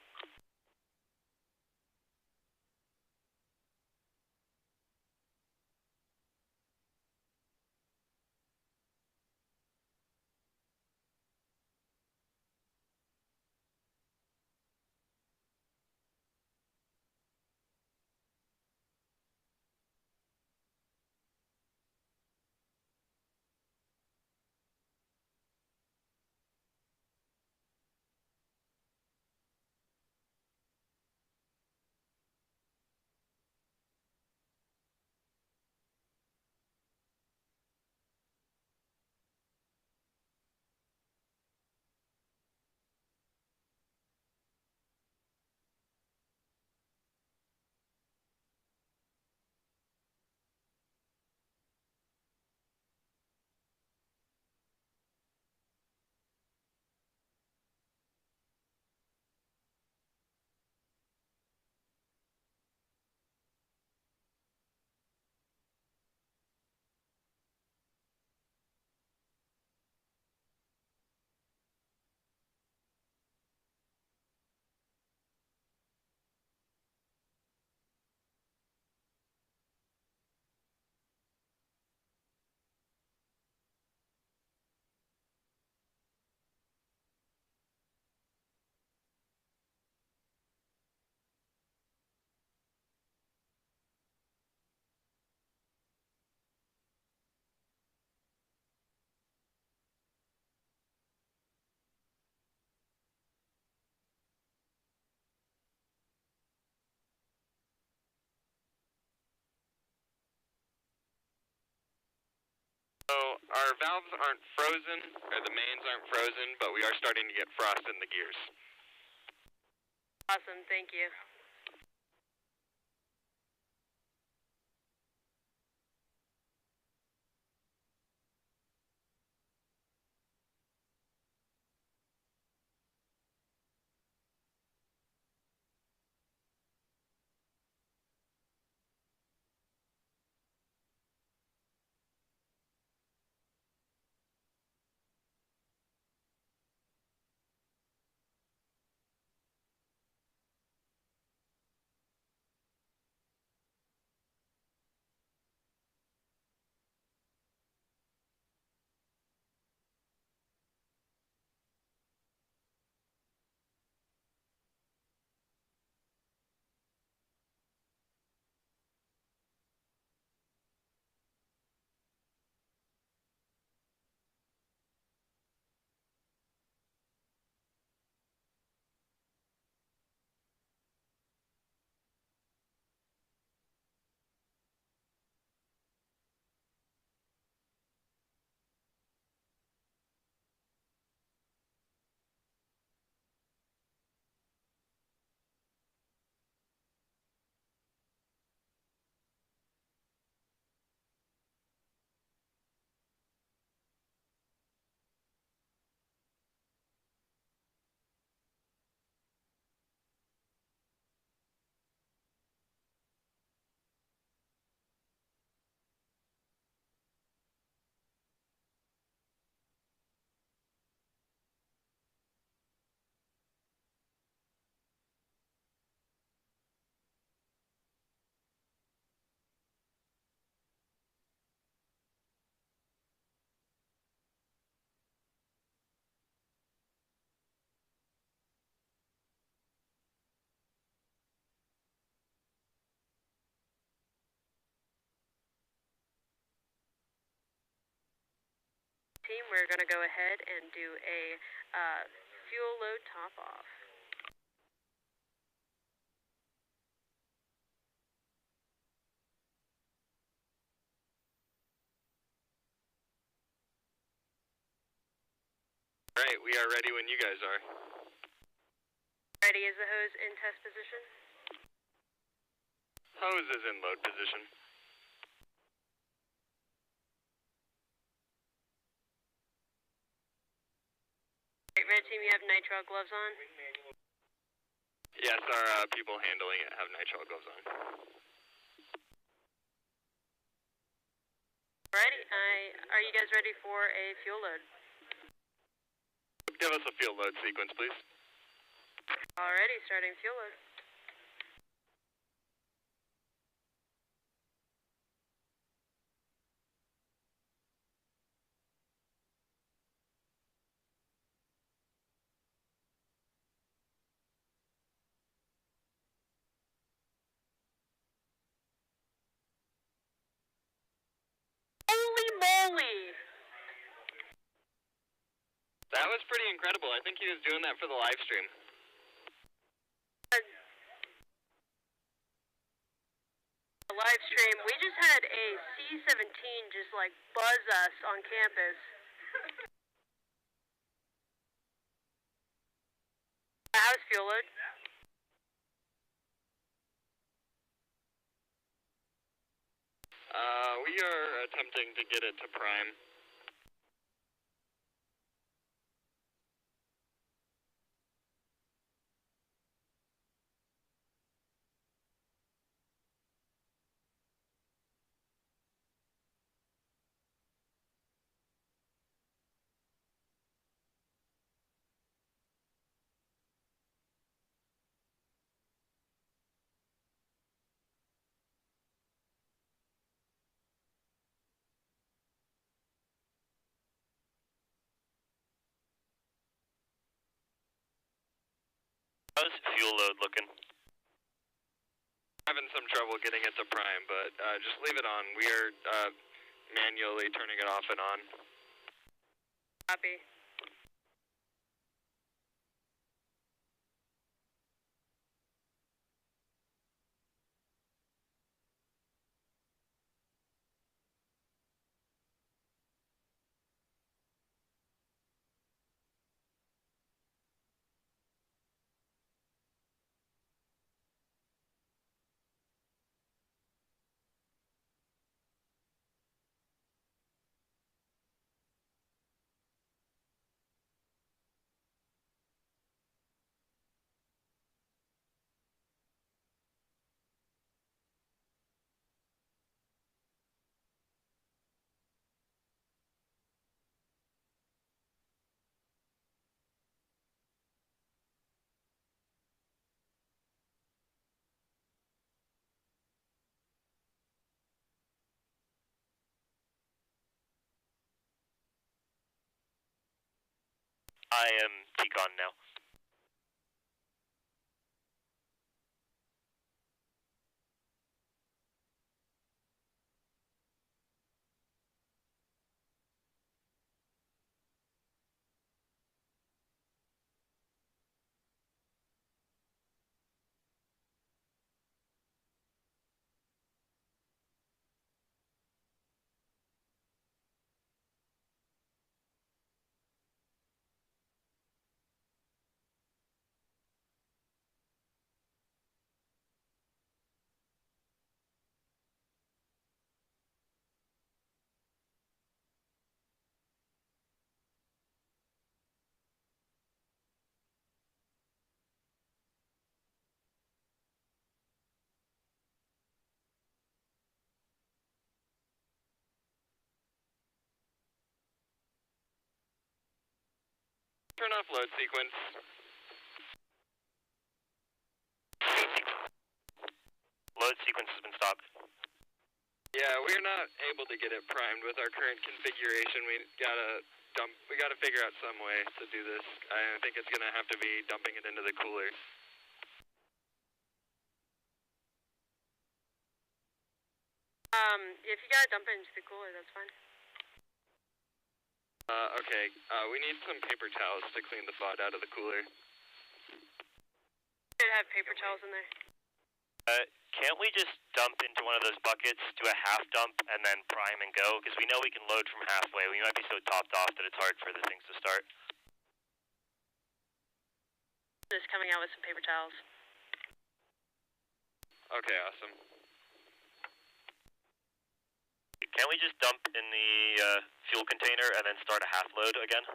So our valves aren't frozen, or the mains aren't frozen, but we are starting to get frost in the gears. Awesome, thank you. Team, we're going to go ahead and do a fuel load top-off. Right, we are ready when you guys are. Ready, is the hose in test position? Hose is in load position. Right, red team, you have nitrile gloves on? Yes, our people handling it have nitrile gloves on. Ready, are you guys ready for a fuel load? Give us a fuel load sequence, please. Alrighty, starting fuel load. Holy moly! That was pretty incredible. I think he was doing that for the live stream. The live stream, we just had a C-17 just like buzz us on campus. How's fuel load? We are attempting to get it to prime. How's fuel load looking? Having some trouble getting it to prime, but just leave it on. We are manually turning it off and on. Copy. I am T-Con now. Turn off load sequence. Load sequence has been stopped. Yeah, we're not able to get it primed with our current configuration. We gotta figure out some way to do this. I think it's gonna have to be dumping it into the cooler. If you gotta dump it into the cooler, that's fine. Okay, we need some paper towels to clean the FOD out of the cooler. Should have paper towels in there. Can't we just dump into one of those buckets, do a half dump, and then prime and go? Because we know we can load from halfway. We might be so topped off that it's hard for the things to start. Just coming out with some paper towels. Okay, awesome. Can't we just dump in the fuel container and then start a half load again?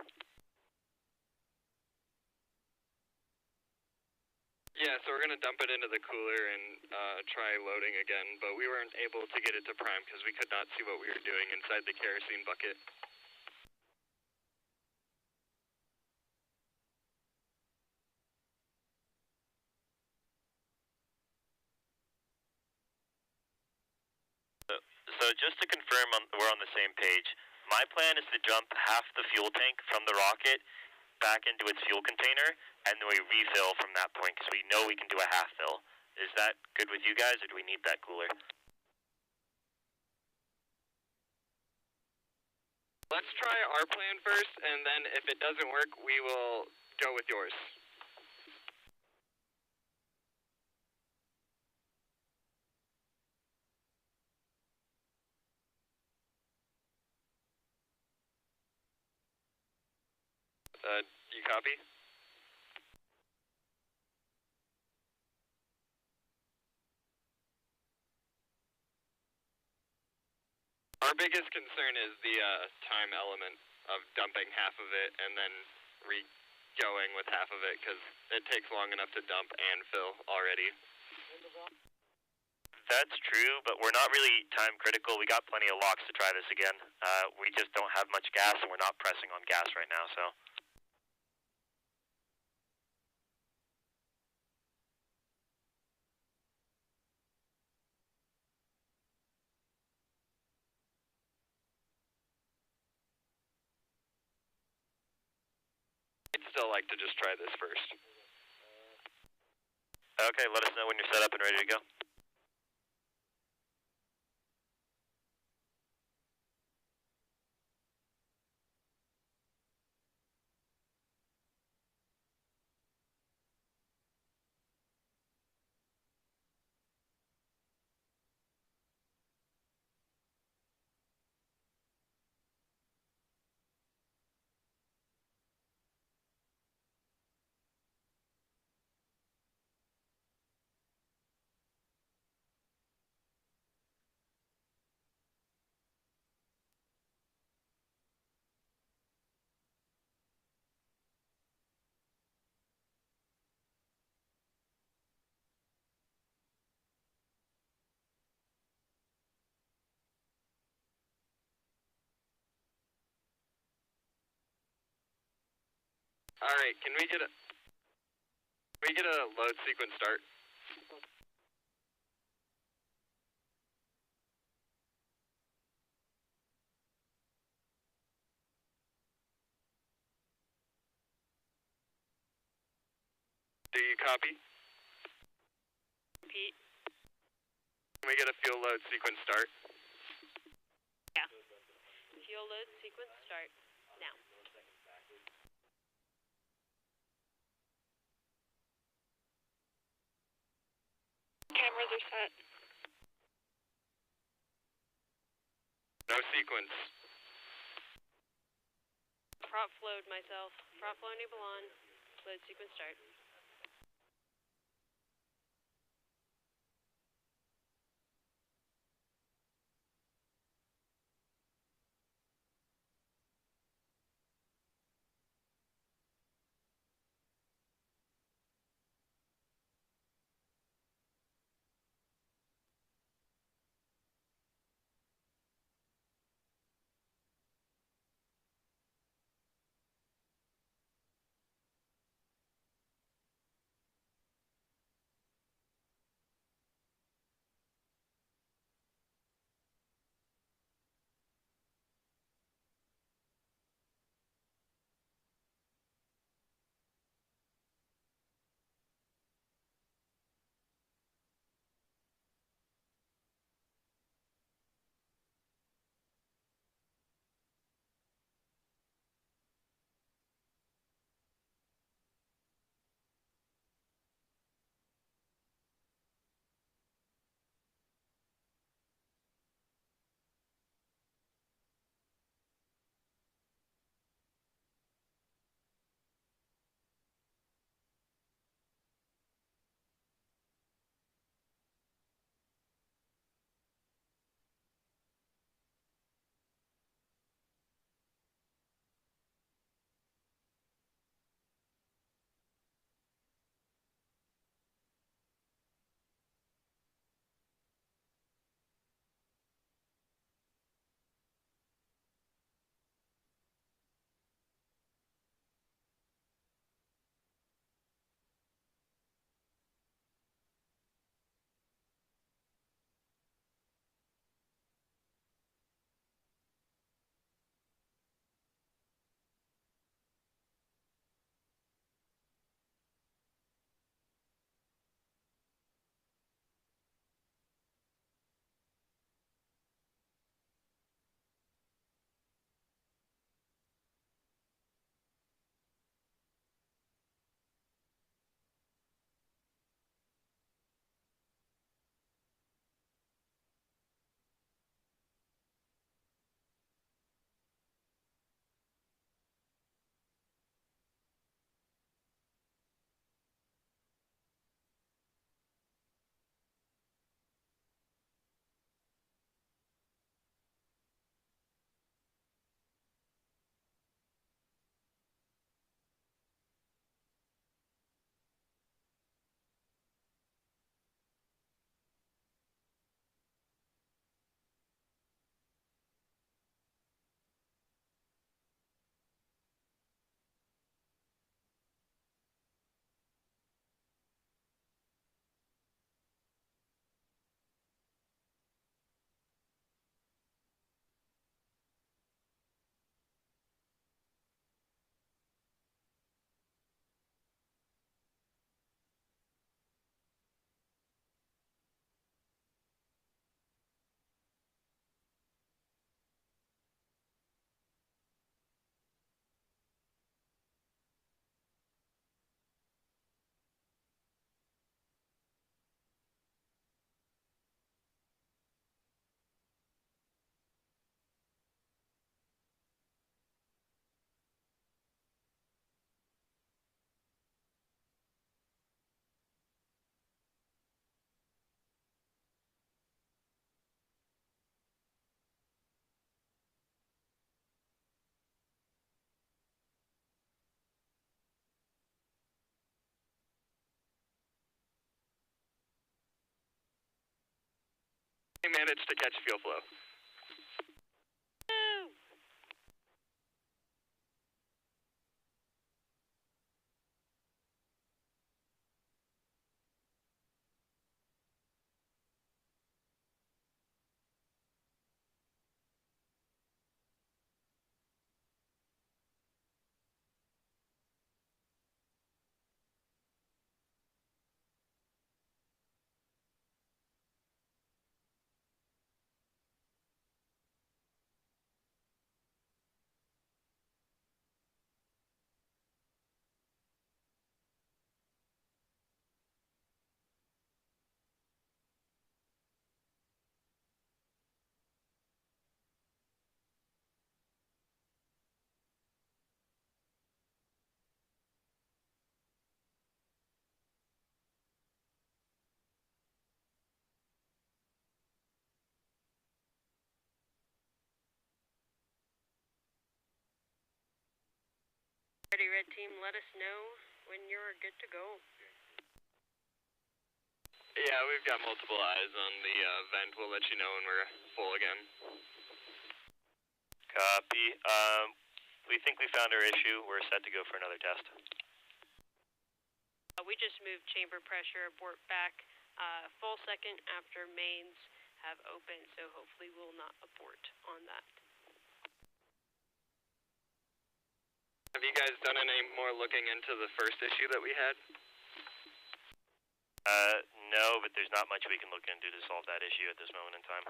Yeah, so we're gonna dump it into the cooler and try loading again, but we weren't able to get it to prime because we could not see what we were doing inside the kerosene bucket. So just to confirm we're on the same page, my plan is to jump half the fuel tank from the rocket back into its fuel container, and then we refill from that point because we know we can do a half fill. Is that good with you guys, or do we need that cooler? Let's try our plan first, and then if it doesn't work, we will go with yours. You copy? Our biggest concern is the time element of dumping half of it and then going with half of it because it takes long enough to dump and fill already. That's true, but we're not really time critical. We got plenty of locks to try this again. We just don't have much gas, and we're not pressing on gas right now, so... I'd still like to just try this first. Okay, let us know when you're set up and ready to go. Alright, can we get a load sequence start? Do you copy? Repeat. Can we get a fuel load sequence start? Yeah. Fuel load sequence start now. Cameras are set. No sequence. Prop flowed myself. Prop flow enable on. Load sequence start. We managed to catch fuel flow. Ready, Red Team, let us know when you're good to go. Yeah, we've got multiple eyes on the vent. We'll let you know when we're full again. Copy. We think we found our issue. We're set to go for another test. We just moved chamber pressure abort back full second after mains have opened, so hopefully we'll not abort on that. Have you guys done any more looking into the first issue that we had? No, but there's not much we can look into to solve that issue at this moment in time.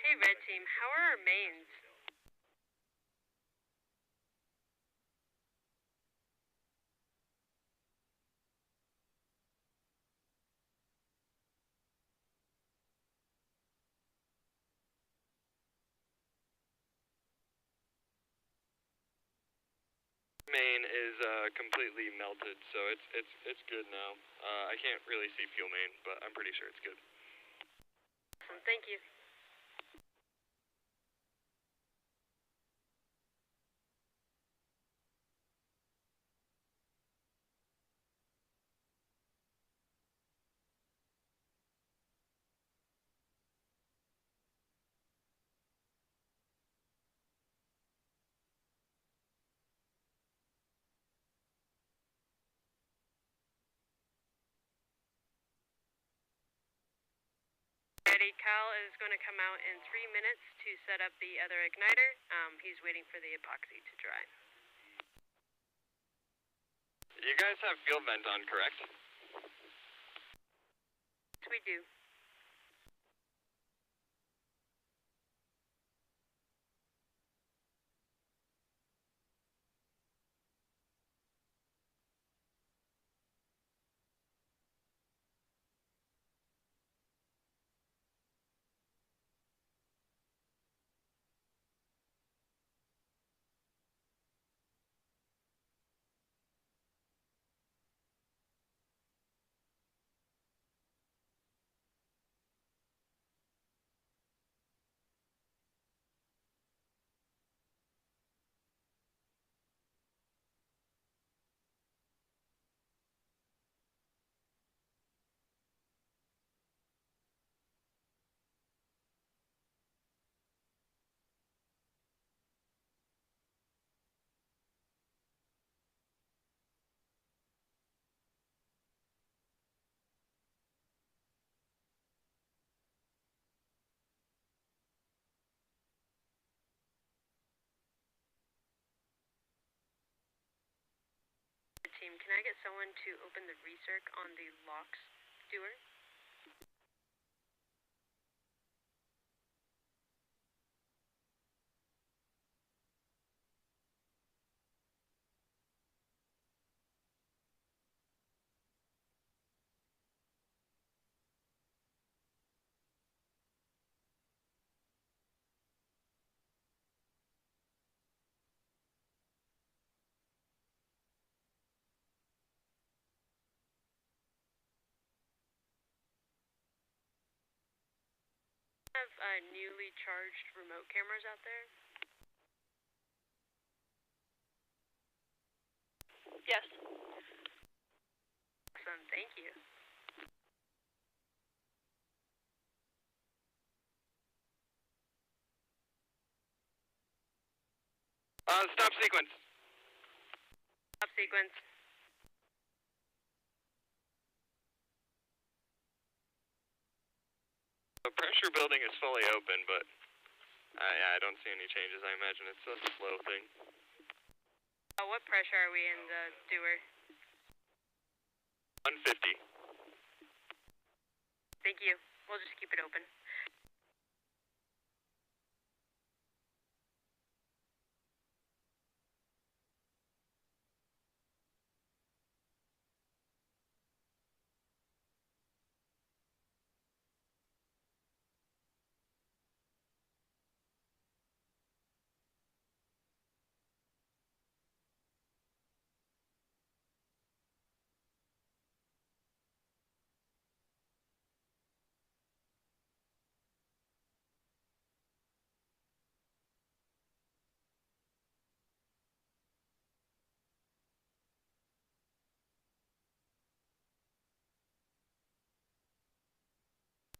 Hey, Red Team, how are our mains? Main is completely melted, so it's good now. I can't really see fuel main, but I'm pretty sure it's good. Awesome, thank you. Ready, Cal is going to come out in 3 minutes to set up the other igniter. He's waiting for the epoxy to dry. You guys have fuel vent on, correct? Yes, we do. Team, can I get someone to open the recirc on the locks doer? Have newly charged remote cameras out there? Yes. Awesome, thank you. Stop sequence. Stop sequence. The pressure building is fully open, but I don't see any changes. I imagine it's a slow thing. What pressure are we in the doer? 150. Thank you. We'll just keep it open.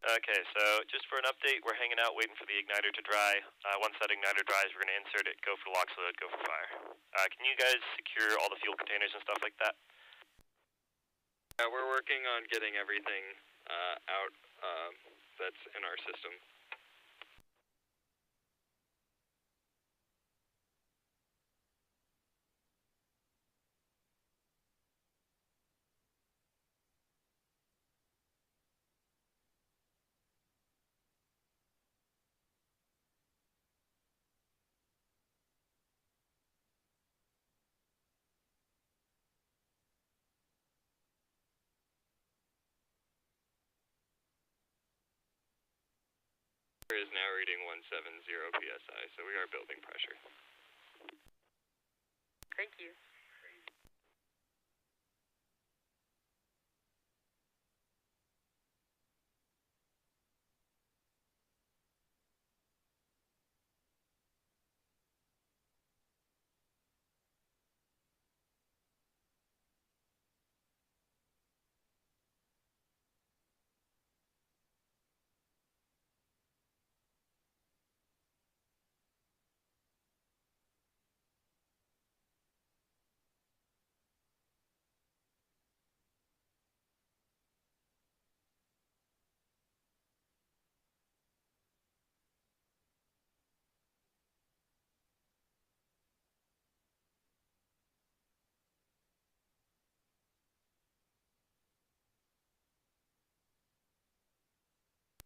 Okay, so just for an update, we're hanging out waiting for the igniter to dry. Once that igniter dries, we're going to insert it, go for lock solid, go for fire. Can you guys secure all the fuel containers and stuff like that? We're working on getting everything out that's in our system. Is now reading 170 psi, so we are building pressure. Thank you.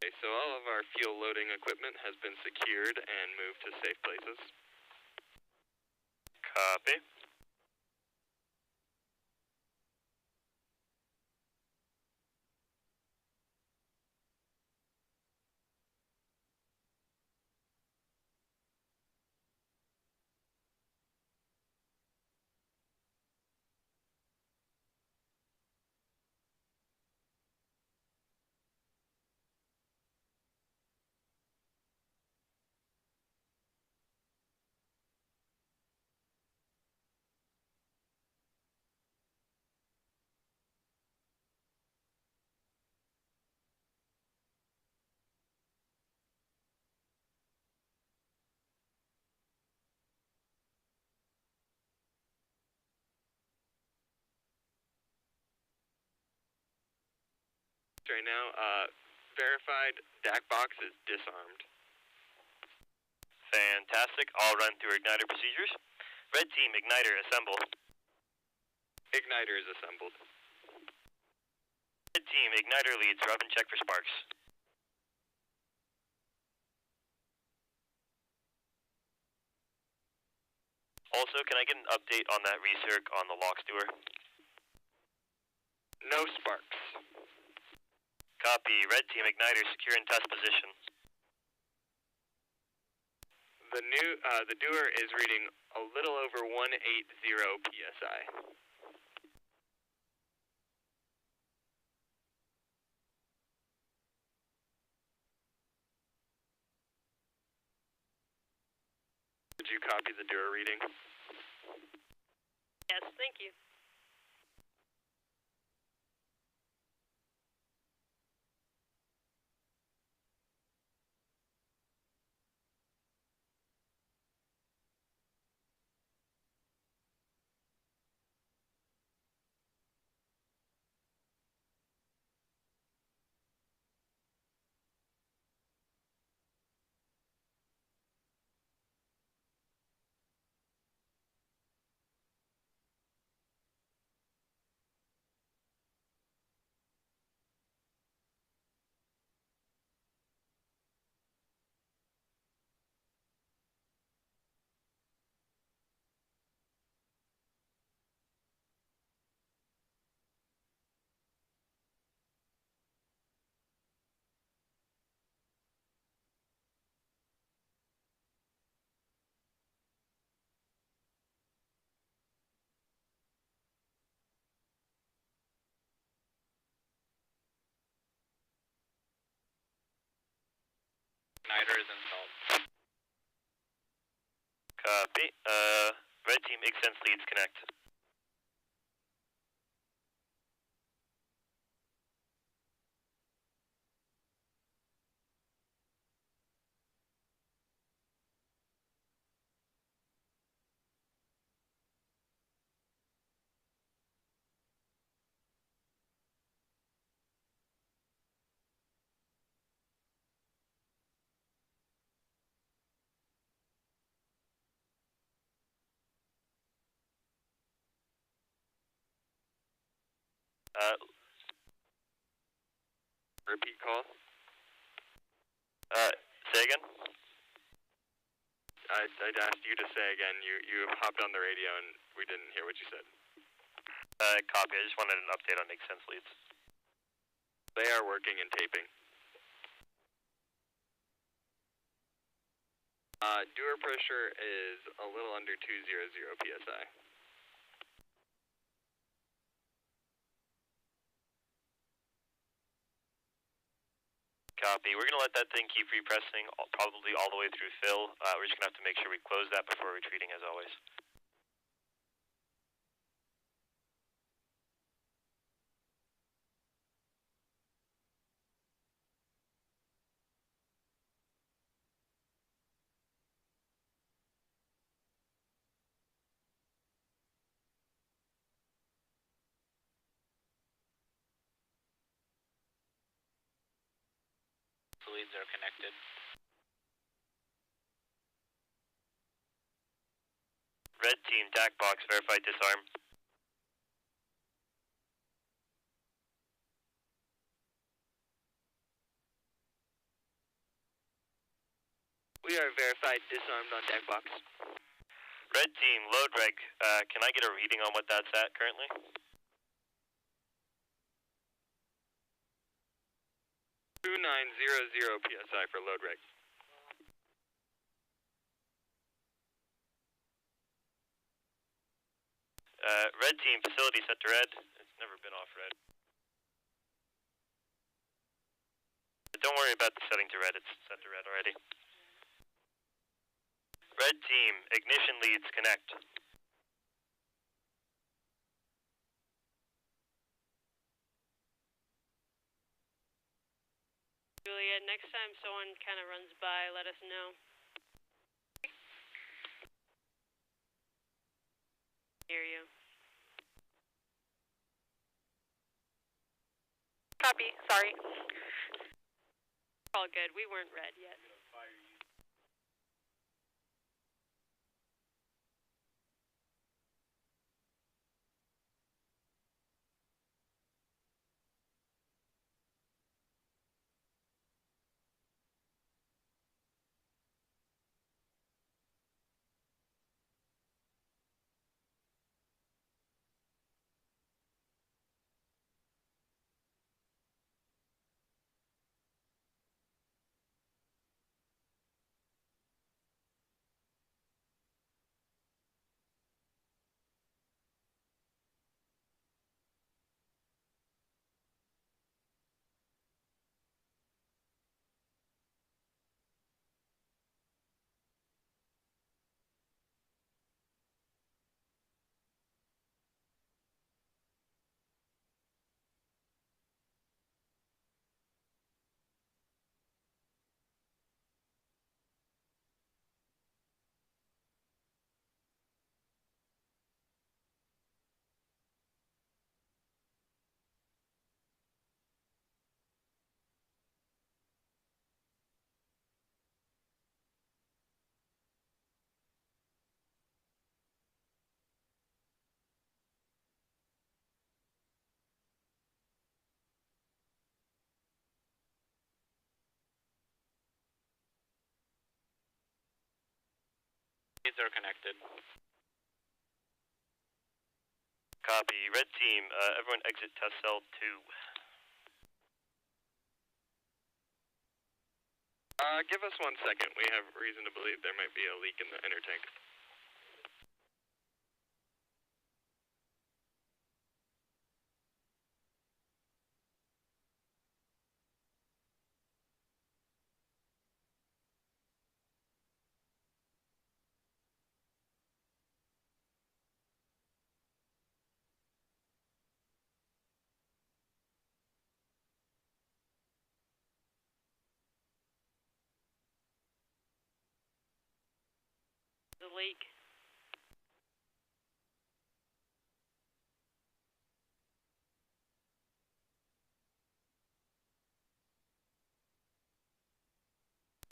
Okay, so all of our fuel loading equipment has been secured and moved to safe places. Copy. Right now, verified DAC box is disarmed. Fantastic. I'll run through igniter procedures. Red team, igniter, assemble. Igniter is assembled. Red team, igniter leads, rub and check for sparks. Also, can I get an update on that recirc on the lock steward? No sparks. Copy. Red team, igniter, secure in test position. The doer is reading a little over 180 psi. Did you copy the doer reading? Yes, thank you. Igniter is installed. Copy. Red team, extends leads, connect. Repeat call. Say again? I'd asked you to say again. You hopped on the radio and we didn't hear what you said. Copy. I just wanted an update on Make Sense leads. They are working and taping. Doer pressure is a little under 200 psi. Copy. We're going to let that thing keep repressing probably all the way through fill. We're just going to have to make sure we close that before retreating as always. The leads are connected. Red team, DAC box, verified disarm. We are verified disarmed on deck box. Red team, load reg. Can I get a reading on what that's at currently? psi for load reg. Red team, facility set to red. It's never been off red. Don't worry about the setting to red, it's set to red already. Red team, ignition leads, connect. Julia, next time someone kind of runs by, let us know. Hear you. Copy. Sorry. All good. We weren't red yet. Leads are connected. Copy. Red team, everyone exit test cell 2. Give us 1 second. We have reason to believe there might be a leak in the inner tank. The leak.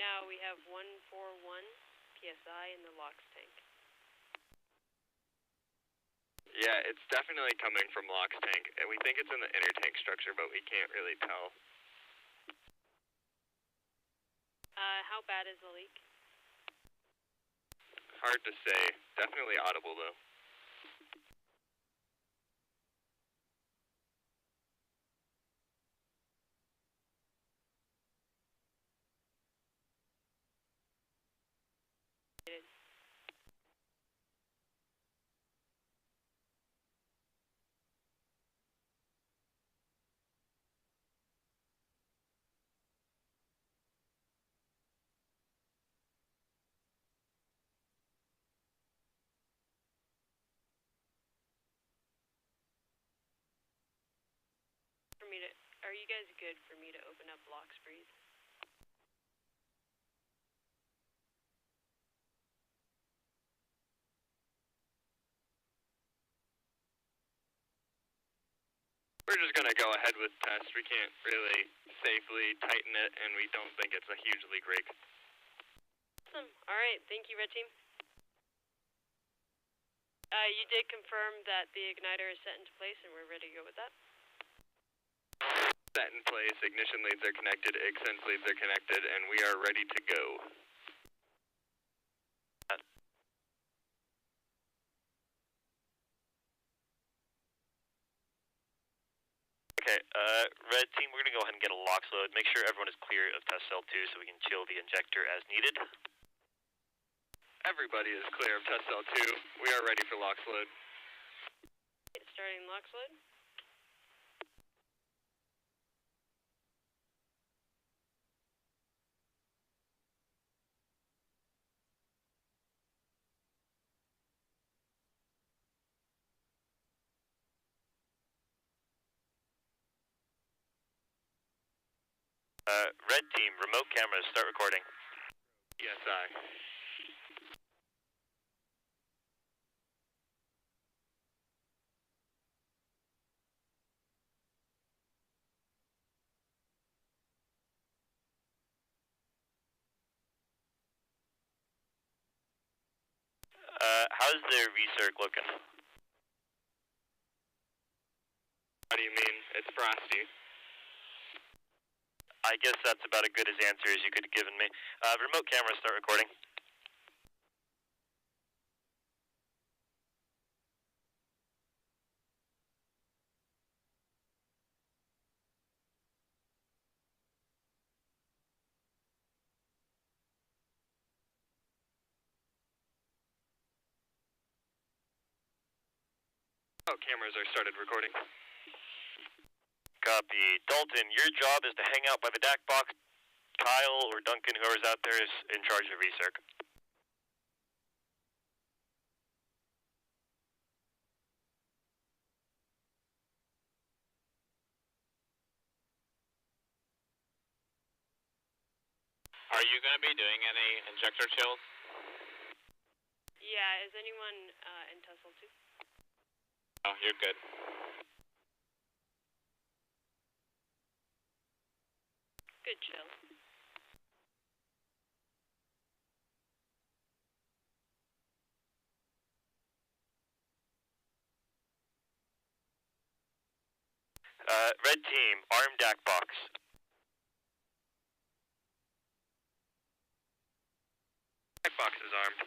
Now we have 141 psi in the LOX tank. Yeah, it's definitely coming from Locke's tank, and we think it's in the inner tank structure, but we can't really tell. How bad is the leak? Hard to say. Definitely audible, though. Are you guys good for me to open up Locke's breathe? We're just gonna go ahead with test. We can't really safely tighten it, and we don't think it's a huge leak rake. Awesome. Alright, thank you, Red Team. You did confirm that the igniter is set into place, and we're ready to go with that? Set in place, ignition leads are connected, igsense leads are connected, and we are ready to go. Okay, Red Team, we're going to go ahead and get a LOX load. Make sure everyone is clear of test cell 2 so we can chill the injector as needed. Everybody is clear of test cell 2. We are ready for LOX load. Starting LOX load. Red Team, remote cameras, start recording. ESI. How's their recirc looking? What do you mean? It's frosty. I guess that's about as good as answer as you could have given me. Remote cameras, start recording. Oh, cameras are started recording. Copy. Dalton, your job is to hang out by the DAC box. Kyle or Duncan, whoever's out there, is in charge of recirc. Are you going to be doing any injector chills? Yeah, is anyone in Tussle 2? Oh, you're good. Good chill. Red Team, arm DAC box. DAC box is armed.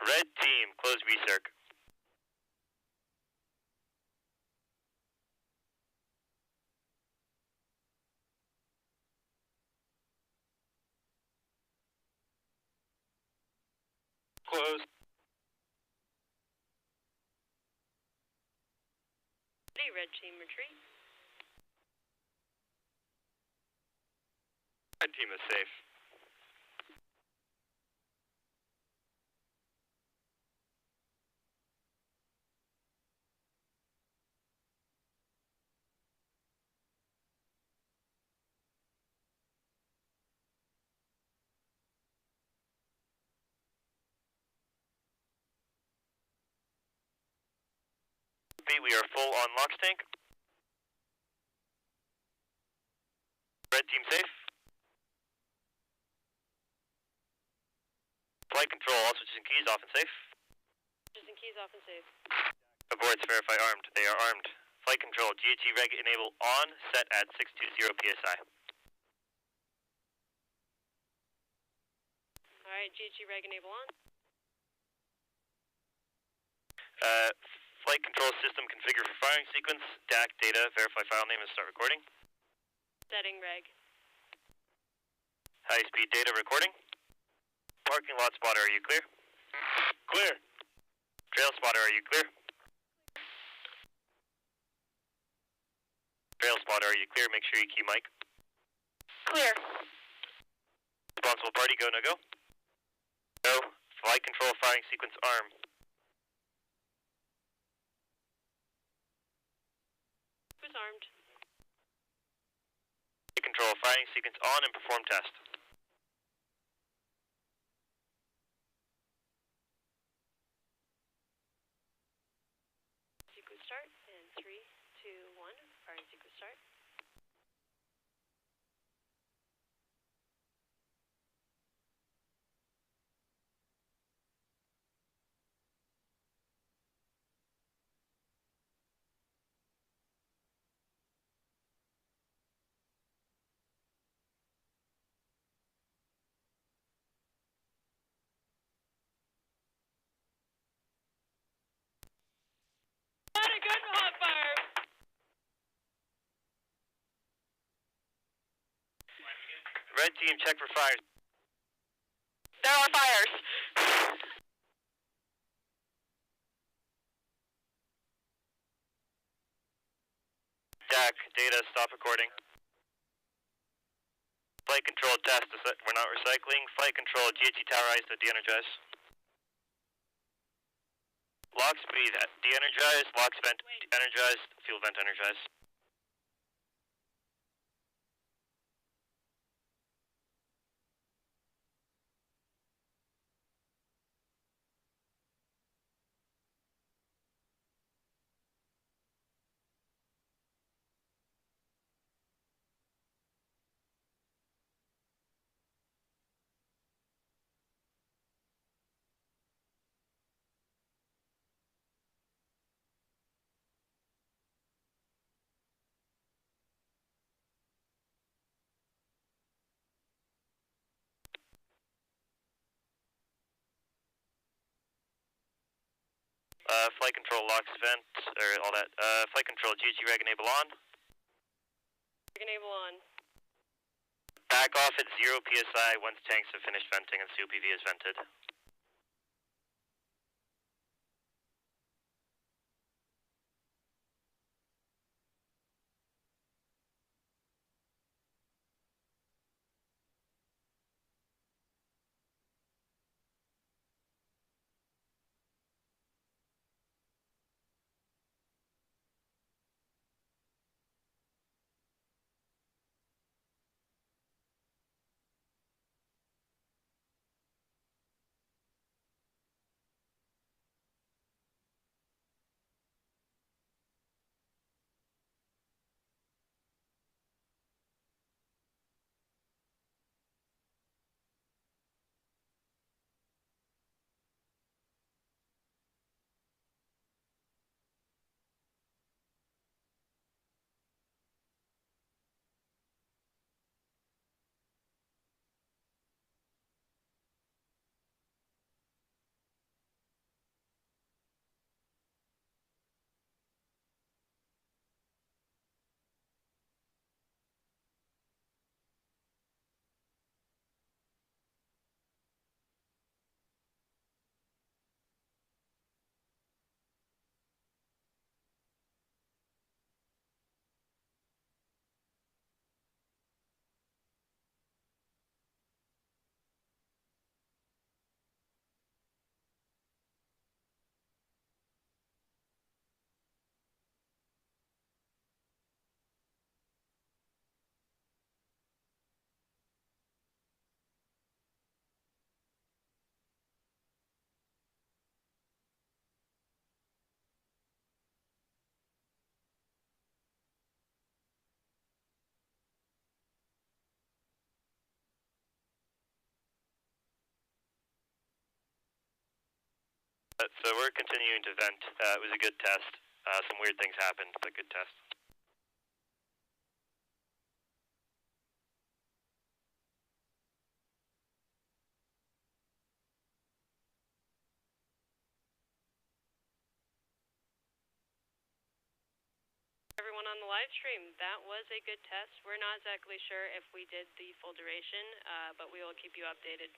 Red Team, close recirc. Close. Ready, Red Team, retreat. Red team is safe. We are full on LOX tank. Red Team safe. Flight control, all switches and keys off and safe. Just in keys off and safe. Aborts, verify armed. They are armed. Flight control, GHG reg enable on, set at 620 PSI. Alright, GHG reg enable on. Flight control system configure for firing sequence, DAC data, verify file name and start recording. Setting reg. High speed data recording. Parking lot spotter, are you clear? Clear. Trail spotter, are you clear? Trail spotter, are you clear? Make sure you key mic. Clear. Responsible party, go, no go? Go. Flight control firing sequence arm. Who's armed? Flight control firing sequence on and perform test. Sequence start in 3, 2, 1. Firing sequence start. Not a good hot fire! Red team, check for fires. There are fires. DAC data, stop recording. Flight control test, we're not recycling. Flight control, GHG tower iso, de-energize. Lock speed, de-energize. Locks vent, energized. Fuel vent, energized. Flight control locks vent, or all that. Flight control, GHG reg enable on. Reg enable on. Back off at 0 PSI once tanks have finished venting and COPV is vented. So we're continuing to vent. It was a good test. Some weird things happened, but good test. Everyone on the live stream, that was a good test. We're not exactly sure if we did the full duration, but we will keep you updated.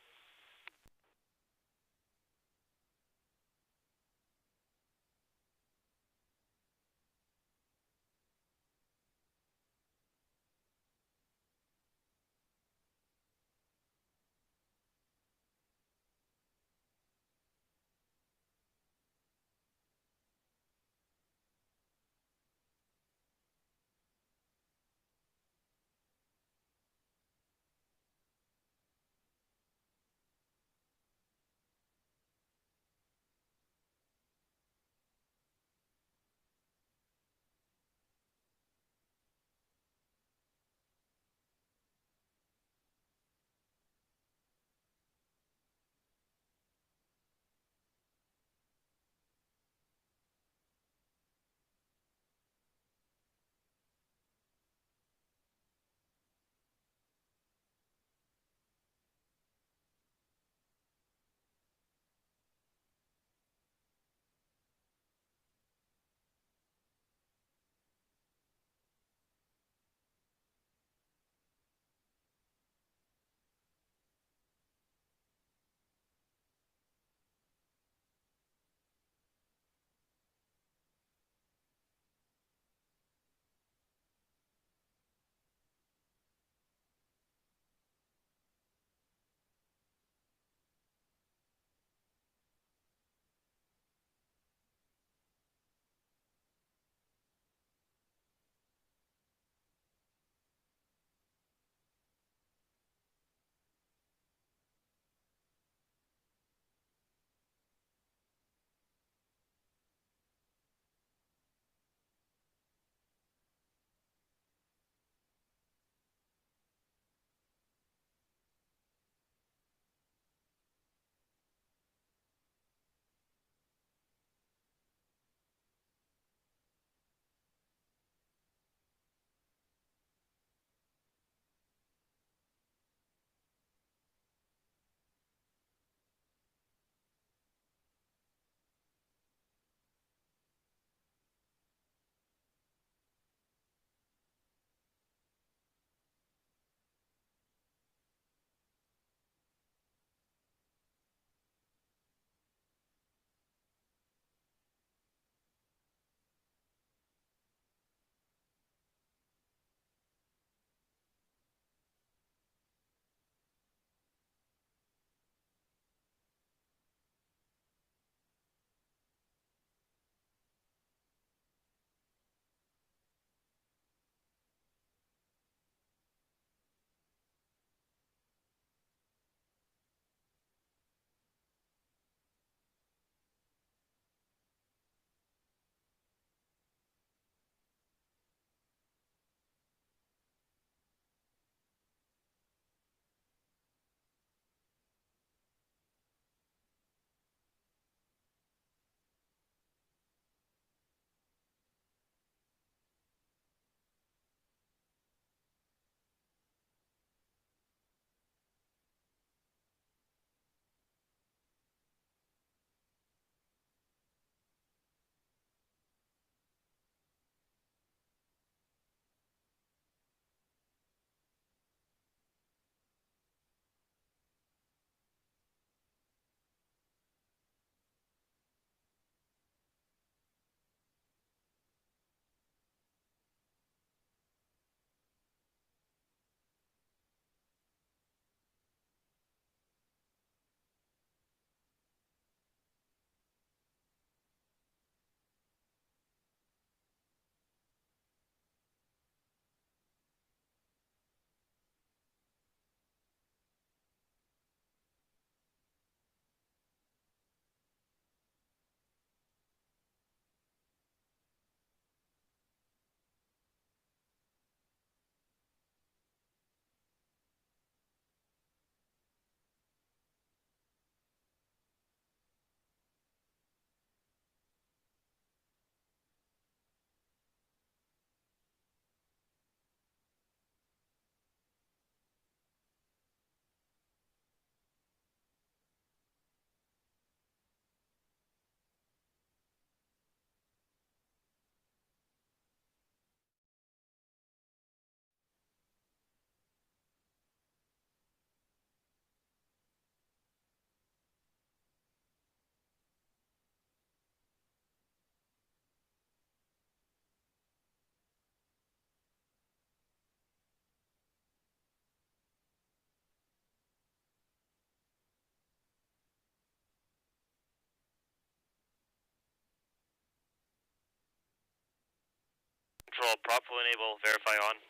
Control, prop full enable, verify on.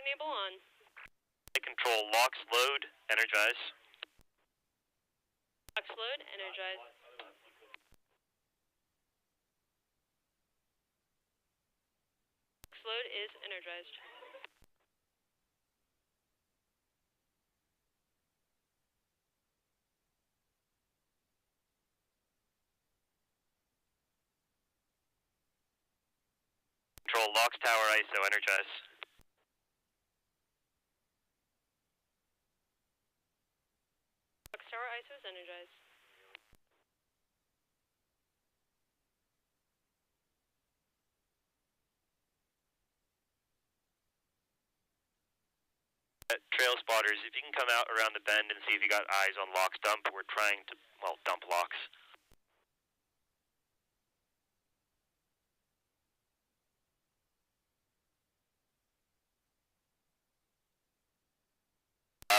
Enable on. Control, locks, load, energize. Box load, energize. Box load is energized. Control, locks, tower, ISO, energize. Box tower ISO is energized. Trail spotters, if you can come out around the bend and see if you got eyes on locks dump, we're trying to, well, dump locks.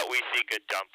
We see good dump.